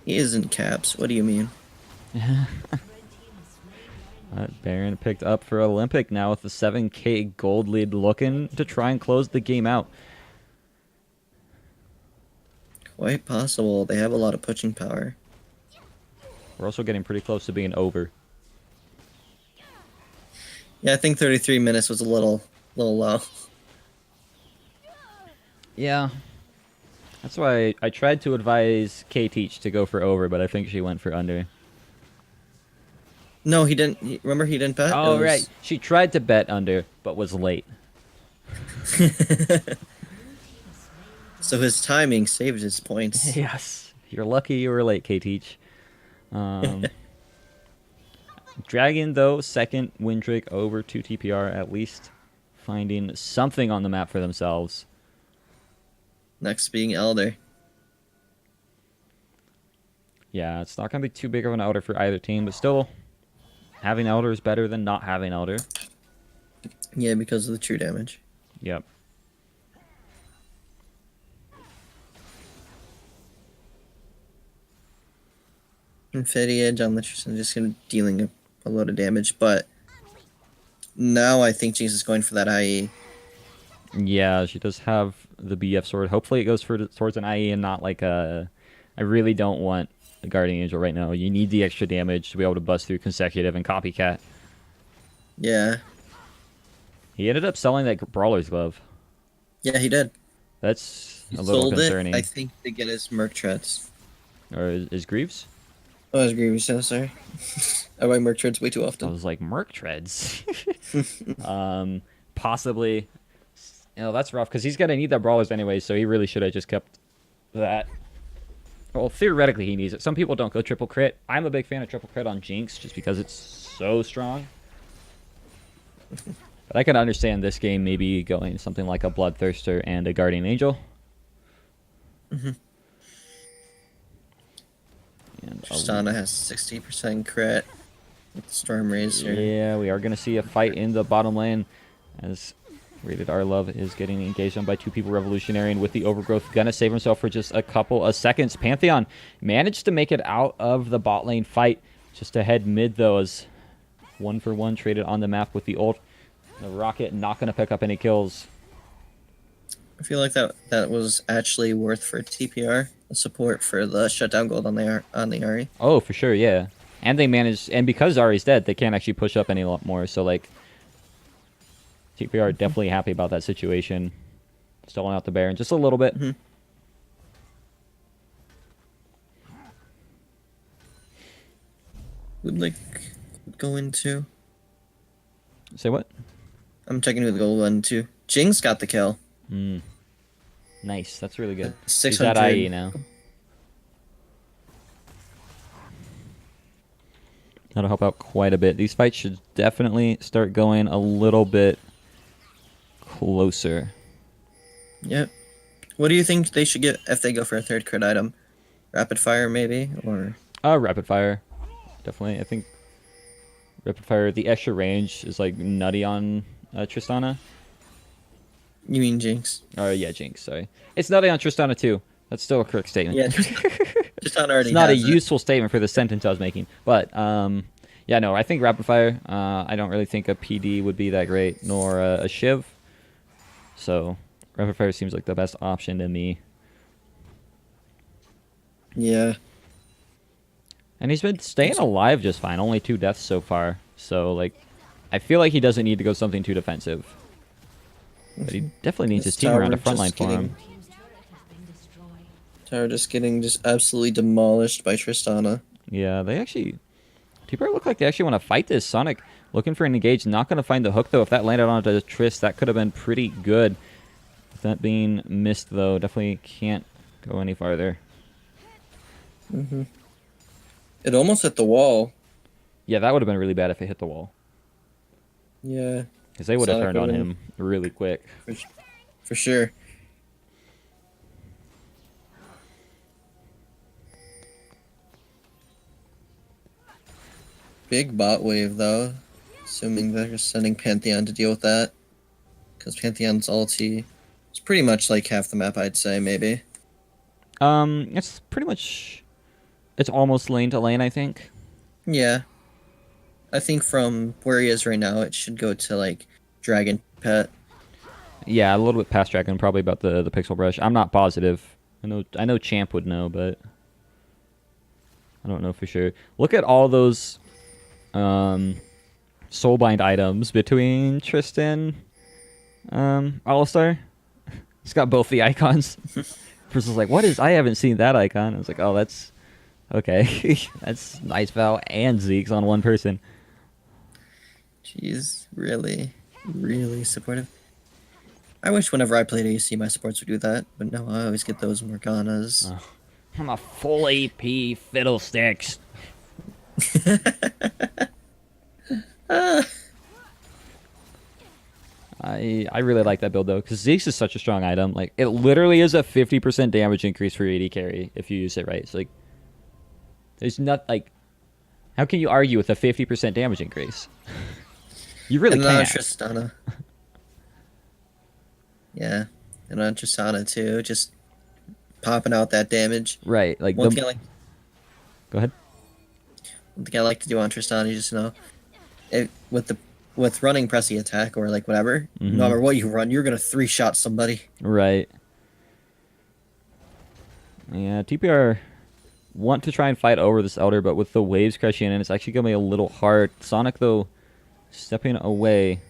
He isn't caps. What do you mean? Baron picked up for Olympic now with the 7k gold lead, looking to try and close the game out. Quite possible. They have a lot of pushing power. We're also getting pretty close to being over. Yeah, I think 33 minutes was a little low. Yeah. That's why I tried to advise K-Teach to go for over, but I think she went for under. No, he didn't. Remember, he didn't bet? Oh, right. She tried to bet under, but was late. So his timing saved his points. Yes. You're lucky you were late, K-Teach. Dragon, though, second win streak over to TPR, at least finding something on the map for themselves. Next being Elder. Yeah, it's not going to be too big of an Elder for either team, but still, having Elder is better than not having Elder. Yeah, because of the true damage. Yep. Infinity Edge on Litrison just gonna dealing a load of damage, but now I think Jinx is going for that IE. Yeah, she does have the BF sword. Hopefully it goes towards an IE and not like a... I really don't want a Guardian Angel right now. You need the extra damage to be able to bust through consecutive and Copycat. Yeah. He ended up selling that Brawler's Glove. Yeah, he did. That's He a little sold concerning. it, I think, to get his Merc Treads. Or is Greaves? Oh, I was grievous, so sorry. I buy Merc Treads way too I often. was like, Merc Treads? Possibly. You know, that's rough, because he's going to need that Brawlers anyway, so he really should have just kept that. Well, theoretically he needs it. Some people don't go triple crit. I'm a big fan of triple crit on Jinx, just because it's so strong. But I can understand this game maybe going something like a Bloodthirster and a Guardian Angel. Mm-hmm. And Tristana has 60% crit with Storm Razor. yeah, we are going to see a fight in the bottom lane as Rated R Love is getting engaged on by two people. Revolutionarian with the Overgrowth going to save himself for just a couple of seconds. Pantheon managed to make it out of the bot lane fight. Just ahead mid, though, as 1-for-1 traded on the map with the ult. The Rocket not going to pick up any kills. I feel like that was actually worth for TPR, the support for the shutdown gold on the Ahri. Oh, for sure, yeah. And they managed, and because Ahri's dead, they can't actually push up any lot more. So, like, TPR definitely happy about that situation. Stalling out the Baron just a little bit. Mm-hmm. Would like go into. Say what? I'm checking who the gold went to. Jinx got the kill. Nice, that's really good. 600. He's at IE now. That'll help out quite a bit. These fights should definitely start going a little bit closer. Yep. What do you think they should get if they go for a third crit item? Rapid fire, maybe, or Rapid fire, definitely. I think rapid fire. The extra range is like nutty on Tristana. You mean Jinx? Yeah, Jinx. Sorry, it's nutty on Tristana too. That's still a correct statement. Yeah, Tristan It's already not a has it. useful statement for the sentence I was making, but yeah, no, I think rapid fire. I don't really think a PD would be that great, nor a Shiv. So rapid fire seems like the best option to me. Yeah. And he's been staying alive just fine. Only 2 deaths so far. So like, I feel like he doesn't need to go something too defensive. But he definitely needs This his team around a tower front line just for getting- him. Tower just getting absolutely demolished by Tristana. Yeah, they actually... TPR look like they actually want to fight this. Sonic looking for an engage. Not going to find the hook, though. If that landed onto Trist, that could have been pretty good. With that being missed, though, definitely can't go any farther. Mm-hmm. It almost hit the wall. Yeah, that would have been really bad if it hit the wall. Yeah, Because they would have Sonic turned on would've him really quick. for sure. Big bot wave, though. Assuming they're sending Pantheon to deal with that. Because Pantheon's ulti is pretty much like half the map, I'd say, maybe. It's pretty much... It's almost lane to lane, I think. Yeah. I think from where he is right now, it should go to, like, Dragon Pet. Yeah, a little bit past Dragon, probably about the Pixel Brush. I'm not positive. I know Champ would know, but I don't know for sure. Look at all those Soulbind items between Tristan, Alistar. He's got both the icons. Person's like, what is? I haven't seen that icon. I was like, oh, that's okay. That's Nice Val and Zeke's on one person. Jeez, really, really supportive. I wish whenever I played AC, my supports would do that, but no, I always get those Morganas. I'm a full AP fiddlesticks. I really like that build though, because Zeke's is such a strong item. Like it literally is a 50% damage increase for your AD carry if you use it right. So like, there's not like, how can you argue with a 50% damage increase? You really And then on can't. Tristana. Yeah, and on Tristana too, just popping out that damage. Right, like One thing I like, Go ahead. one thing I like to do on Tristana, you just know, with running pressy attack or like whatever, Mhm. no matter what you run, you're gonna 3-shot somebody. Right. Yeah, TPR want to try and fight over this Elder, but with the waves crashing in, it's actually gonna be a little hard. Sonic though, stepping away.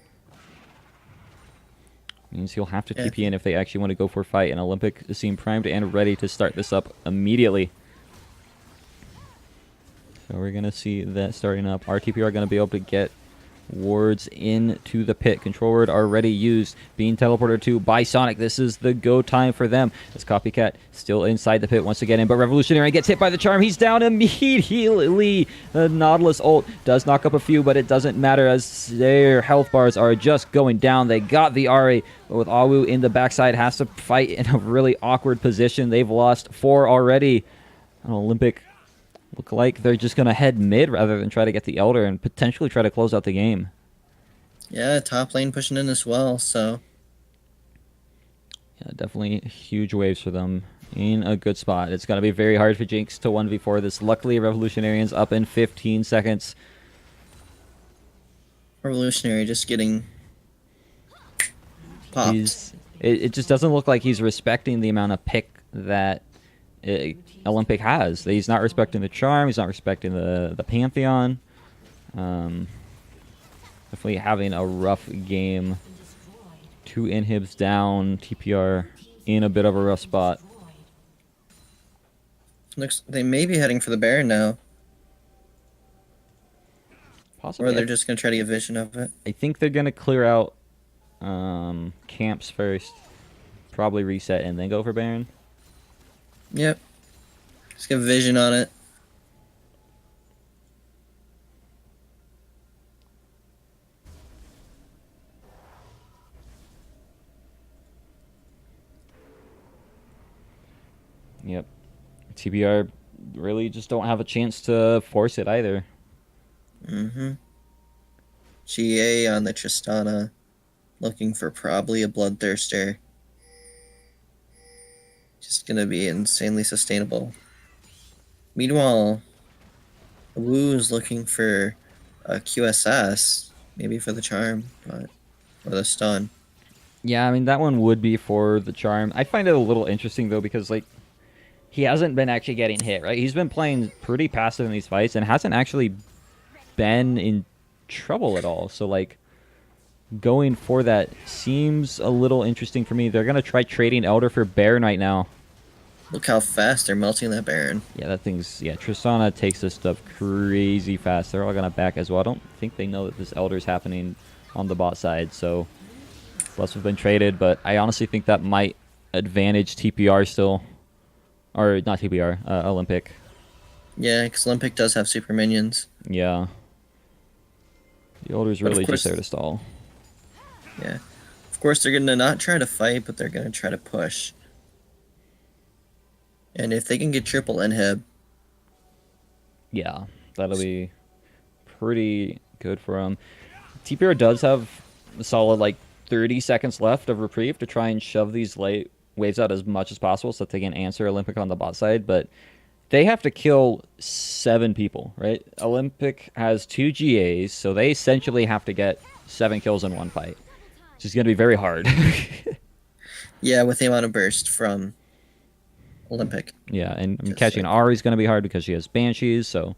Means he'll have to Yeah. TP in if they actually want to go for a fight. And Olympic seem primed and ready to start this up immediately. So we're going to see that starting up. RTP are going to be able to get wards into the pit. Control word already used. Being teleported to by Sonic. This is the go time for them. As Copycat still inside the pit once again. But Revolutionary gets hit by the charm. He's down immediately. The Nautilus ult does knock up a few, but it doesn't matter as their health bars are just going down. They got the Ari, but with Awu in the backside, has to fight in a really awkward position. They've lost 4 already. And Olympic look like they're just going to head mid rather than try to get the Elder and potentially try to close out the game. Yeah, top lane pushing in as well, so Yeah, definitely huge waves for them in a good spot. It's going to be very hard for Jinx to 1v4 this. Luckily, Revolutionarian's up in 15 seconds. Revolutionary just getting popped. It just doesn't look like he's respecting the amount of pick that Olympic has. He's not respecting the charm. He's not respecting the Pantheon. Definitely having a rough game. 2 inhibs down. TPR in a bit of a rough spot. Looks they may be heading for the Baron now, Possibly. or they're just gonna try to get vision of it. I think they're gonna clear out camps first. Probably reset and then go for Baron. Yep. Just get vision on it. Yep. TBR really just don't have a chance to force it either. Mm-hmm. GA on the Tristana, looking for probably a Bloodthirster. Just gonna be insanely sustainable. Meanwhile, Wu's looking for a QSS, maybe for the charm, but or the stun. Yeah, I mean that one would be for the charm. I find it a little interesting though because like he hasn't been actually getting hit, right? He's been playing pretty passive in these fights and hasn't actually been in trouble at all. So like going for that seems a little interesting for me. They're gonna try trading Elder for Baron right now. Look how fast they're melting that Baron. Yeah, that thing's Tristana takes this stuff crazy fast. They're all gonna back as well. I don't think they know that this Elder's happening on the bot side, so Plus have been traded, but I honestly think that might advantage TPR still. Or not TPR, Olympic. Yeah, because Olympic does have super minions. Yeah. The Elder's really just there to stall. Yeah. Of course, they're going to not try to fight, but they're going to try to push. And if they can get triple inhib... Yeah, that'll be pretty good for them. TPR does have a solid, like, 30 seconds left of reprieve to try and shove these late waves out as much as possible so that they can answer Olympic on the bot side, but they have to kill 7 people, right? Olympic has 2 GAs, so they essentially have to get 7 kills in one fight, which is going to be very hard. Yeah, with the amount of burst from Olympic. Yeah, and catching Ari is going to be hard because she has Banshees, so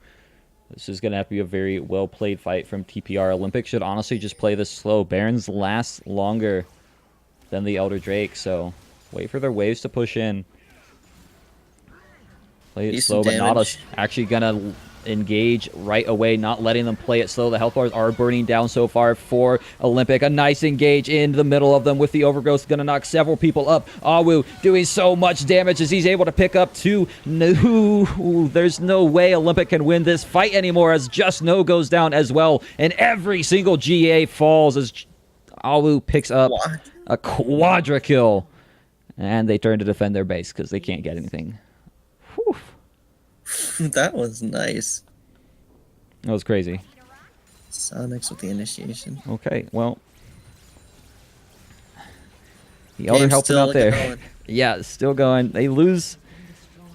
this is going to have to be a very well-played fight from TPR. Olympic should honestly just play this slow. Barons last longer than the Elder Drake, so wait for their waves to push in. Play it slow, but Nautilus actually going to engage right away, not letting them play it slow. The health bars are burning down so far for Olympic. A nice engage in the middle of them with the Overgrowth. Going to knock several people up. Awu doing so much damage as he's able to pick up 2. No, there's no way Olympic can win this fight anymore as Just No goes down as well. And every single GA falls as Awu picks up a quadra kill. And they turn to defend their base because they can't get anything. Whew. That was nice. That was crazy. Sonics with the initiation. Okay, well. The Elder helping out there. Going. Yeah, still going. They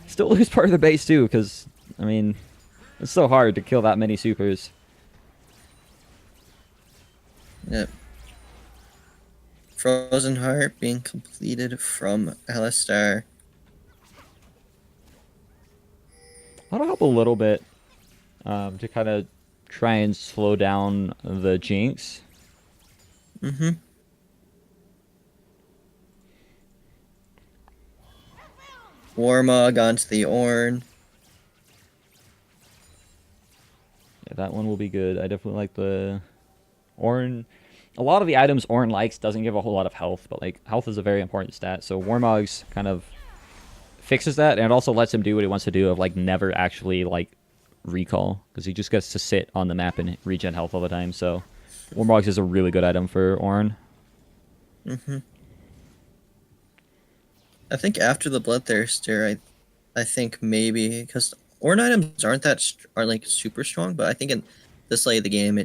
still lose part of the base too, because, I mean, it's so hard to kill that many supers. Yep. Frozen Heart being completed from Alistar. That'll help a little bit to kind of try and slow down the Jinx. Mm-hmm. Warmog onto the Ornn. Yeah, that one will be good. I definitely like the Ornn. A lot of the items Ornn likes doesn't give a whole lot of health, but like health is a very important stat. So Warmog's kind of fixes that, and it also lets him do what he wants to do of like never actually like recall, because he just gets to sit on the map and regen health all the time. So Warmogs is a really good item for Ornn. Mm-hmm. I think after the Bloodthirster, I think maybe because Ornn items aren't like super strong, but I think in this late of the game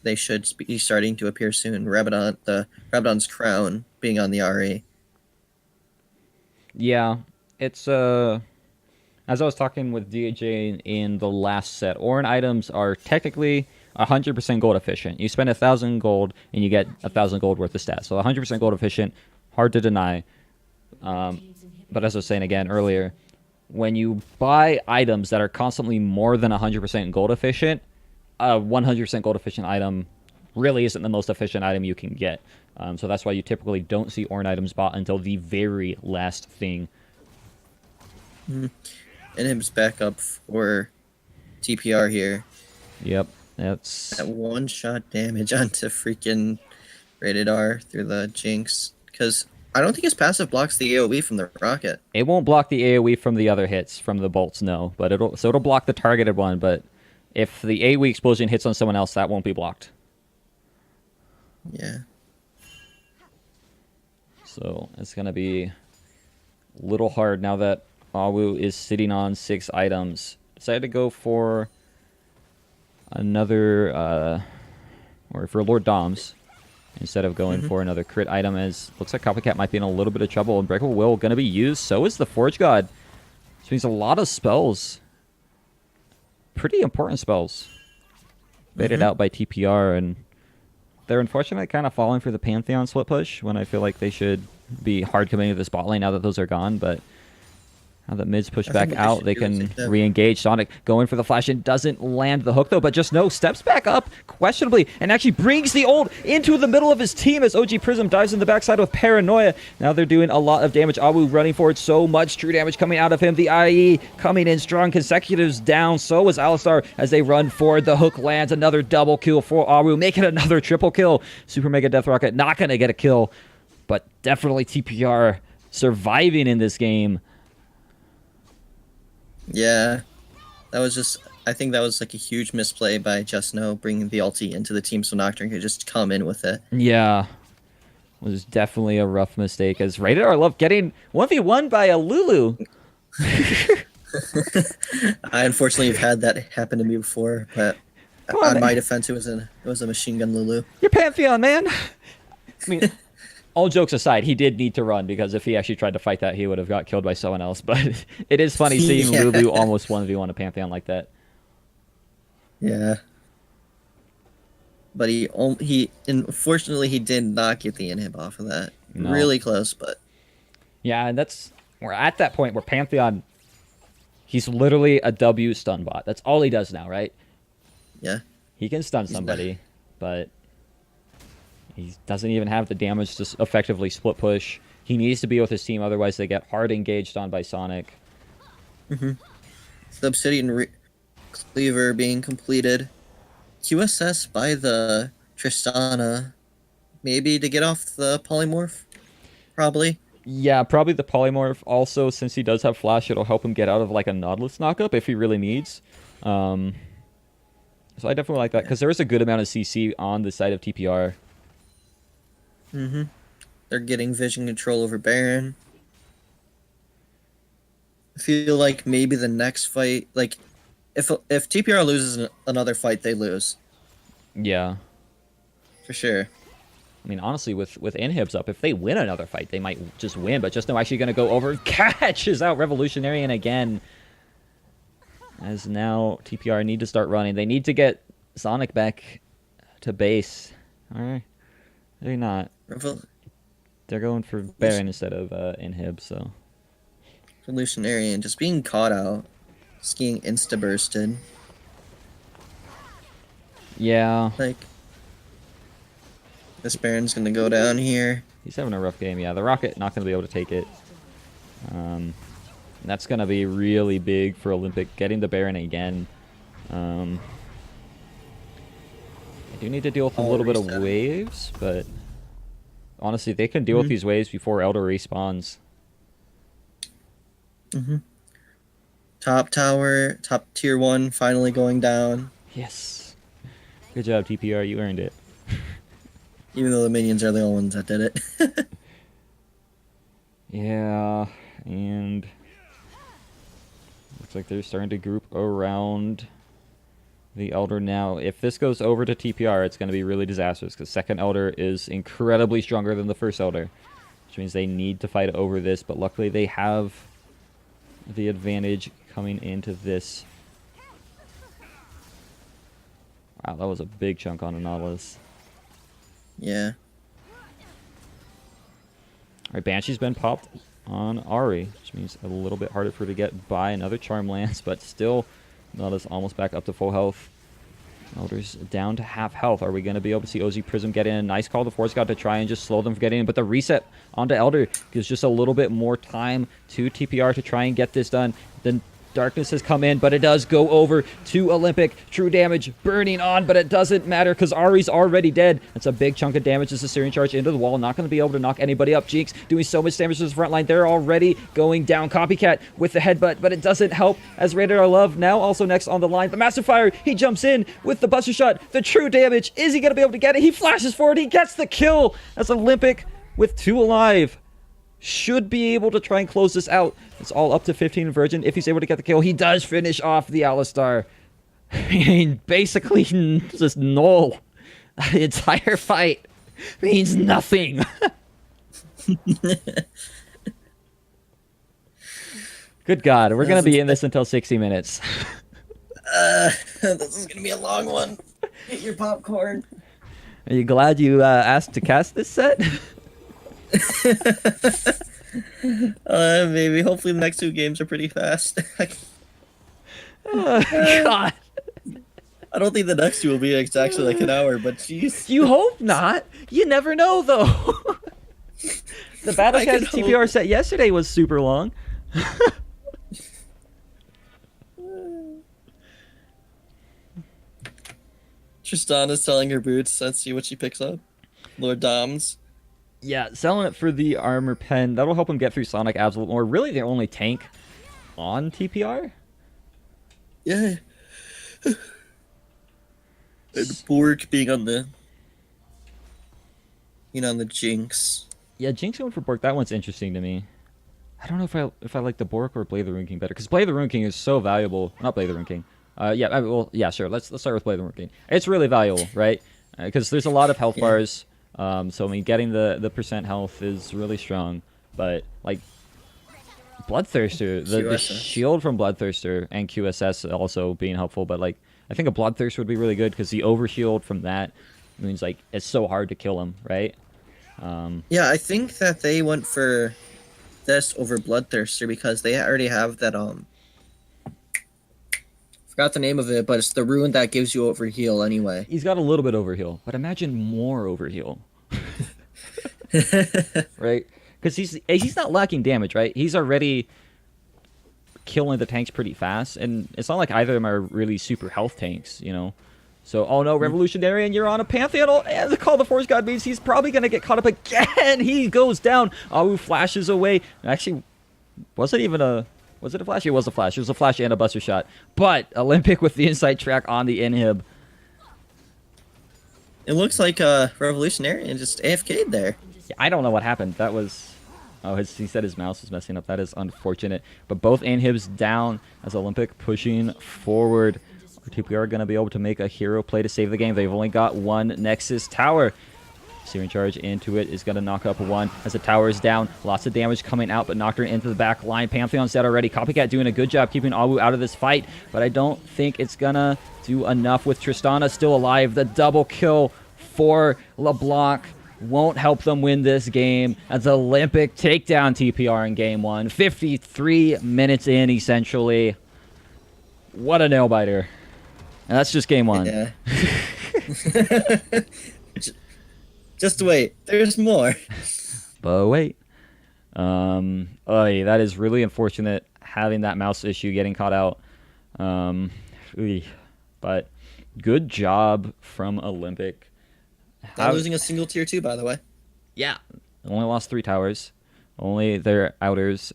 they should be starting to appear soon. Rabadon's crown being on the RE. Yeah. It's, as I was talking with DHA in the last set, Ornn items are technically 100% gold efficient. You spend 1,000 gold and you get 1,000 gold worth of stats. So 100% gold efficient, hard to deny. But as I was saying again earlier, when you buy items that are constantly more than 100% gold efficient, a 100% gold efficient item really isn't the most efficient item you can get. So that's why you typically don't see Ornn items bought until the very last thing. And him's back up for TPR here. Yep, that's that one-shot damage onto freaking Rated R through the Jinx, because I don't think his passive blocks the AoE from the rocket. It won't block the AoE from the other hits from the bolts, no, but it'll block the targeted one. But if the AoE explosion hits on someone else, that won't be blocked. Yeah. So it's gonna be a little hard now that Awu is sitting on 6 items. Decided to go for another, or for Lord Doms, instead of going for another crit item, as looks like Copycat might be in a little bit of trouble. Unbreakable Will going to be used. So is the Forge God. Which means a lot of spells. Pretty important spells. Baited out by TPR, and they're unfortunately kind of falling for the Pantheon split push when I feel like they should be hard committing to this bot lane now that those are gone, but now that mid's pushed back out, they can re-engage. Sonic going for the flash and doesn't land the hook, though, but just no, steps back up questionably and actually brings the ult into the middle of his team as OG Prism dives in the backside with Paranoia. Now they're doing a lot of damage. Awu running forward, so much true damage coming out of him. The IE coming in strong, consecutives down. So is Alistar as they run forward. The hook lands, another double kill for Awu, making another triple kill. Super Mega Death Rocket not going to get a kill, but definitely TPR surviving in this game. Yeah, that was just, I think that was like a huge misplay by Just No, bringing the ulti into the team so Nocturne could just come in with it. Yeah, was definitely a rough mistake, as Rated R Love getting 1v1 by a Lulu. I unfortunately have had that happen to me before, but on my defense, it was a machine gun Lulu. You're Pantheon, man. I mean, all jokes aside, he did need to run, because if he actually tried to fight that, he would have got killed by someone else. But it is funny seeing Lulu almost 1v1 a Pantheon like that. Yeah. But he unfortunately he did not get the inhib off of that. No. Really close, but yeah, and we're at that point where Pantheon, he's literally a W stun bot. That's all he does now, right? Yeah. He can stun somebody, but he doesn't even have the damage to effectively split push. He needs to be with his team, otherwise they get hard engaged on by Sonic. The Obsidian Cleaver being completed. QSS by the Tristana. Maybe to get off the Polymorph? Probably. Yeah, probably the Polymorph. Also, since he does have Flash, it'll help him get out of like a Nautilus knockup if he really needs. So I definitely like that, because there is a good amount of CC on the side of TPR. They're getting vision control over Baron. I feel like maybe the next fight, like, if TPR loses another fight, they lose. Yeah. For sure. I mean, honestly, with inhibs up, if they win another fight, they might just win, but Just No actually going to go over and catches out Revolutionary, and again, as now TPR need to start running. They need to get Sonic back to base. All right. They're not. They're going for Baron instead of inhib, so. Revolutionary and just being caught out. Just getting insta-bursted. Yeah. Like, this Baron's going to go down here. He's having a rough game. Yeah, the Rocket not going to be able to take it. That's going to be really big for Olympic, getting the Baron again. I do need to deal with a little bit of waves, but honestly, they can deal with these waves before Elder respawns. Top tower, top tier 1 finally going down. Yes. Good job, TPR. You earned it. Even though the minions are the only ones that did it. Yeah, and looks like they're starting to group around the Elder now. If this goes over to TPR, it's going to be really disastrous, because second Elder is incredibly stronger than the first Elder, which means they need to fight over this, but luckily they have the advantage coming into this. Wow, that was a big chunk on a Nautilus. Yeah. Alright, Banshee's been popped on Ahri, which means a little bit harder for her to get by. Another Charm lands, but still Nautilus almost back up to full health. Elder's down to half health. Are we going to be able to see OZ Prism get in? Nice call to Force God to try and just slow them from getting in, but the reset onto Elder gives just a little bit more time to TPR to try and get this done. Then Darkness has come in, but it does go over to Olympic. True damage burning on, but it doesn't matter because Ahri's already dead. That's a big chunk of damage as the Syrian charge into the wall. Not going to be able to knock anybody up. Jinx doing so much damage to his front line. They're already going down. Copycat with the headbutt, but it doesn't help as Rated R Love now also next on the line. The Massive Fire, he jumps in with the Buster Shot. The true damage. Is he going to be able to get it? He flashes forward. He gets the kill. That's Olympic with 2 alive. should be able to try and close this out. It's all up to 15 Virgin. If he's able to get the kill, he does finish off the Alistar. Basically, just null. The entire fight means nothing. Good God, we're going to be in this until 60 minutes. This is gonna be a long one. Get your popcorn. Are you glad you asked to cast this set? Maybe. Hopefully the next 2 games are pretty fast. Oh, God. I don't think the next 2 will be exactly like an hour, but jeez. You hope not. You never know, though. The Battlecast TPR set yesterday was super long. Tristana's selling her boots. Let's see what she picks up. Lord Doms. Yeah, selling it for the armor pen. That'll help him get through Sonic Abs a little more. Really, the only tank on TPR? Yeah. And Borg being on the... on the Jinx. Yeah, Jinx going for Bork. That one's interesting to me. I don't know if I like the Bork or Blade the Rune King better, because Blade the Rune King is so valuable. Not Blade the Rune King. Yeah, sure. Let's start with Blade the Rune King. It's really valuable, right? Because there's a lot of health bars. So I mean, getting the percent health is really strong. But like Bloodthirster, the shield from Bloodthirster and QSS also being helpful. But like I think a Bloodthirster would be really good because the overshield from that means like it's so hard to kill him, right? Yeah, I think that they went for this over Bloodthirster because they already have that forgot the name of it, but it's the rune that gives you overheal anyway. He's got a little bit overheal, but imagine more overheal. Right? Because he's not lacking damage, right? He's already killing the tanks pretty fast, and it's not like either of them are really super health tanks, you know? So, oh no, Revolutionary, and you're on a Pantheon, and the Call of the Force God means he's probably going to get caught up again! He goes down! Awu flashes away. Actually, was it a flash? It was a flash. It was a flash and a buster shot. But Olympic with the inside track on the inhib. It looks like Revolutionary and just AFK'd there. Yeah, I don't know what happened. That was... Oh, he said his mouse was messing up. That is unfortunate. But both inhibs down as Olympic pushing forward. TPR are going to be able to make a hero play to save the game. They've only got one Nexus Tower. Searing Charge into it is going to knock up one as the tower is down. Lots of damage coming out, but Nocturne into the back line. Pantheon's dead already. Copycat doing a good job keeping Awu out of this fight, but I don't think it's going to do enough with Tristana still alive. The double kill for LeBlanc won't help them win this game as Olympic take down TPR in game 1. 53 minutes in, essentially. What a nail-biter. And that's just game 1. Yeah. Just wait. There's more. But wait. That is really unfortunate having that mouse issue getting caught out. But good job from Olympic. Not losing a single tier 2, by the way. Yeah. Only lost 3 towers. Only their outers.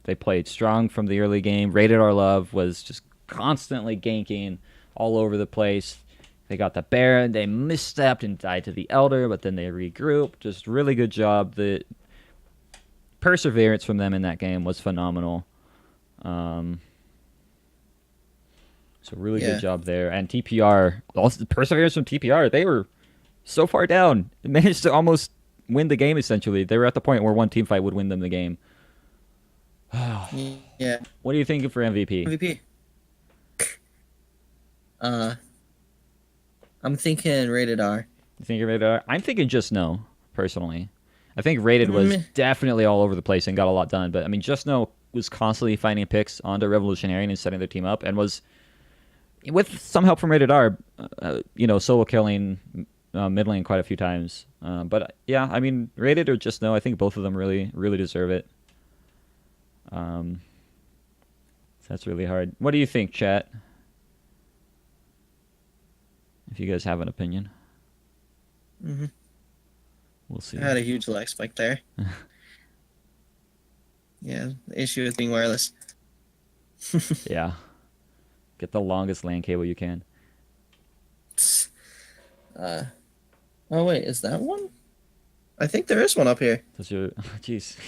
They played strong from the early game. Rated R Love was just constantly ganking all over the place. They got the Baron, they misstepped and died to the Elder, but then they regrouped. Just really good job. The perseverance from them in that game was phenomenal. So really good job there. And TPR, also the perseverance from TPR, they were so far down. They managed to almost win the game, essentially. They were at the point where one team fight would win them the game. Yeah. What are you thinking for MVP? MVP. I'm thinking rated R. You think rated R? I'm thinking just no, personally. I think rated was definitely all over the place and got a lot done. But I mean, just no was constantly finding picks onto Revolutionary and setting their team up, and was with some help from rated R, solo killing mid lane quite a few times. But yeah, I mean, rated or just no, I think both of them really, really deserve it. So that's really hard. What do you think, chat? If you guys have an opinion. Mm-hmm. We'll see. I had a huge lag spike there. Yeah, the issue is being wireless. Yeah. Get the longest LAN cable you can. Oh wait, is that one? I think there is one up here. That's your... Jeez.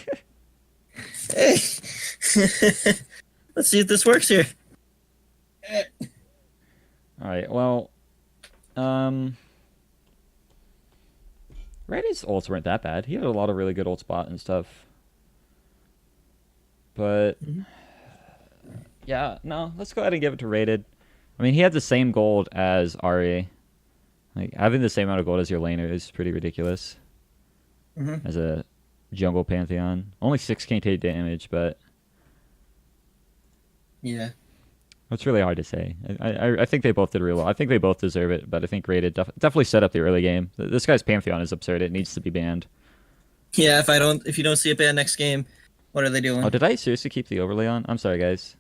Hey. Let's see if this works here. All right. Well, Raid's ults weren't that bad. He had a lot of really good ult spot and stuff. But yeah, no. Let's go ahead and give it to Rated. I mean, he had the same gold as Ari. Like having the same amount of gold as your laner is pretty ridiculous. As a jungle pantheon, only 6k damage, but Yeah. it's really hard to say. I think they both did real well. I think they both deserve it, but I think Rated definitely set up the early game. This guy's pantheon is absurd. It needs to be banned. Yeah, if you don't see it banned next game, what are they doing? Oh, did I seriously keep the overlay on? I'm sorry, guys.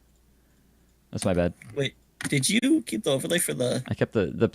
That's my bad. Wait, did you keep the overlay for the I kept the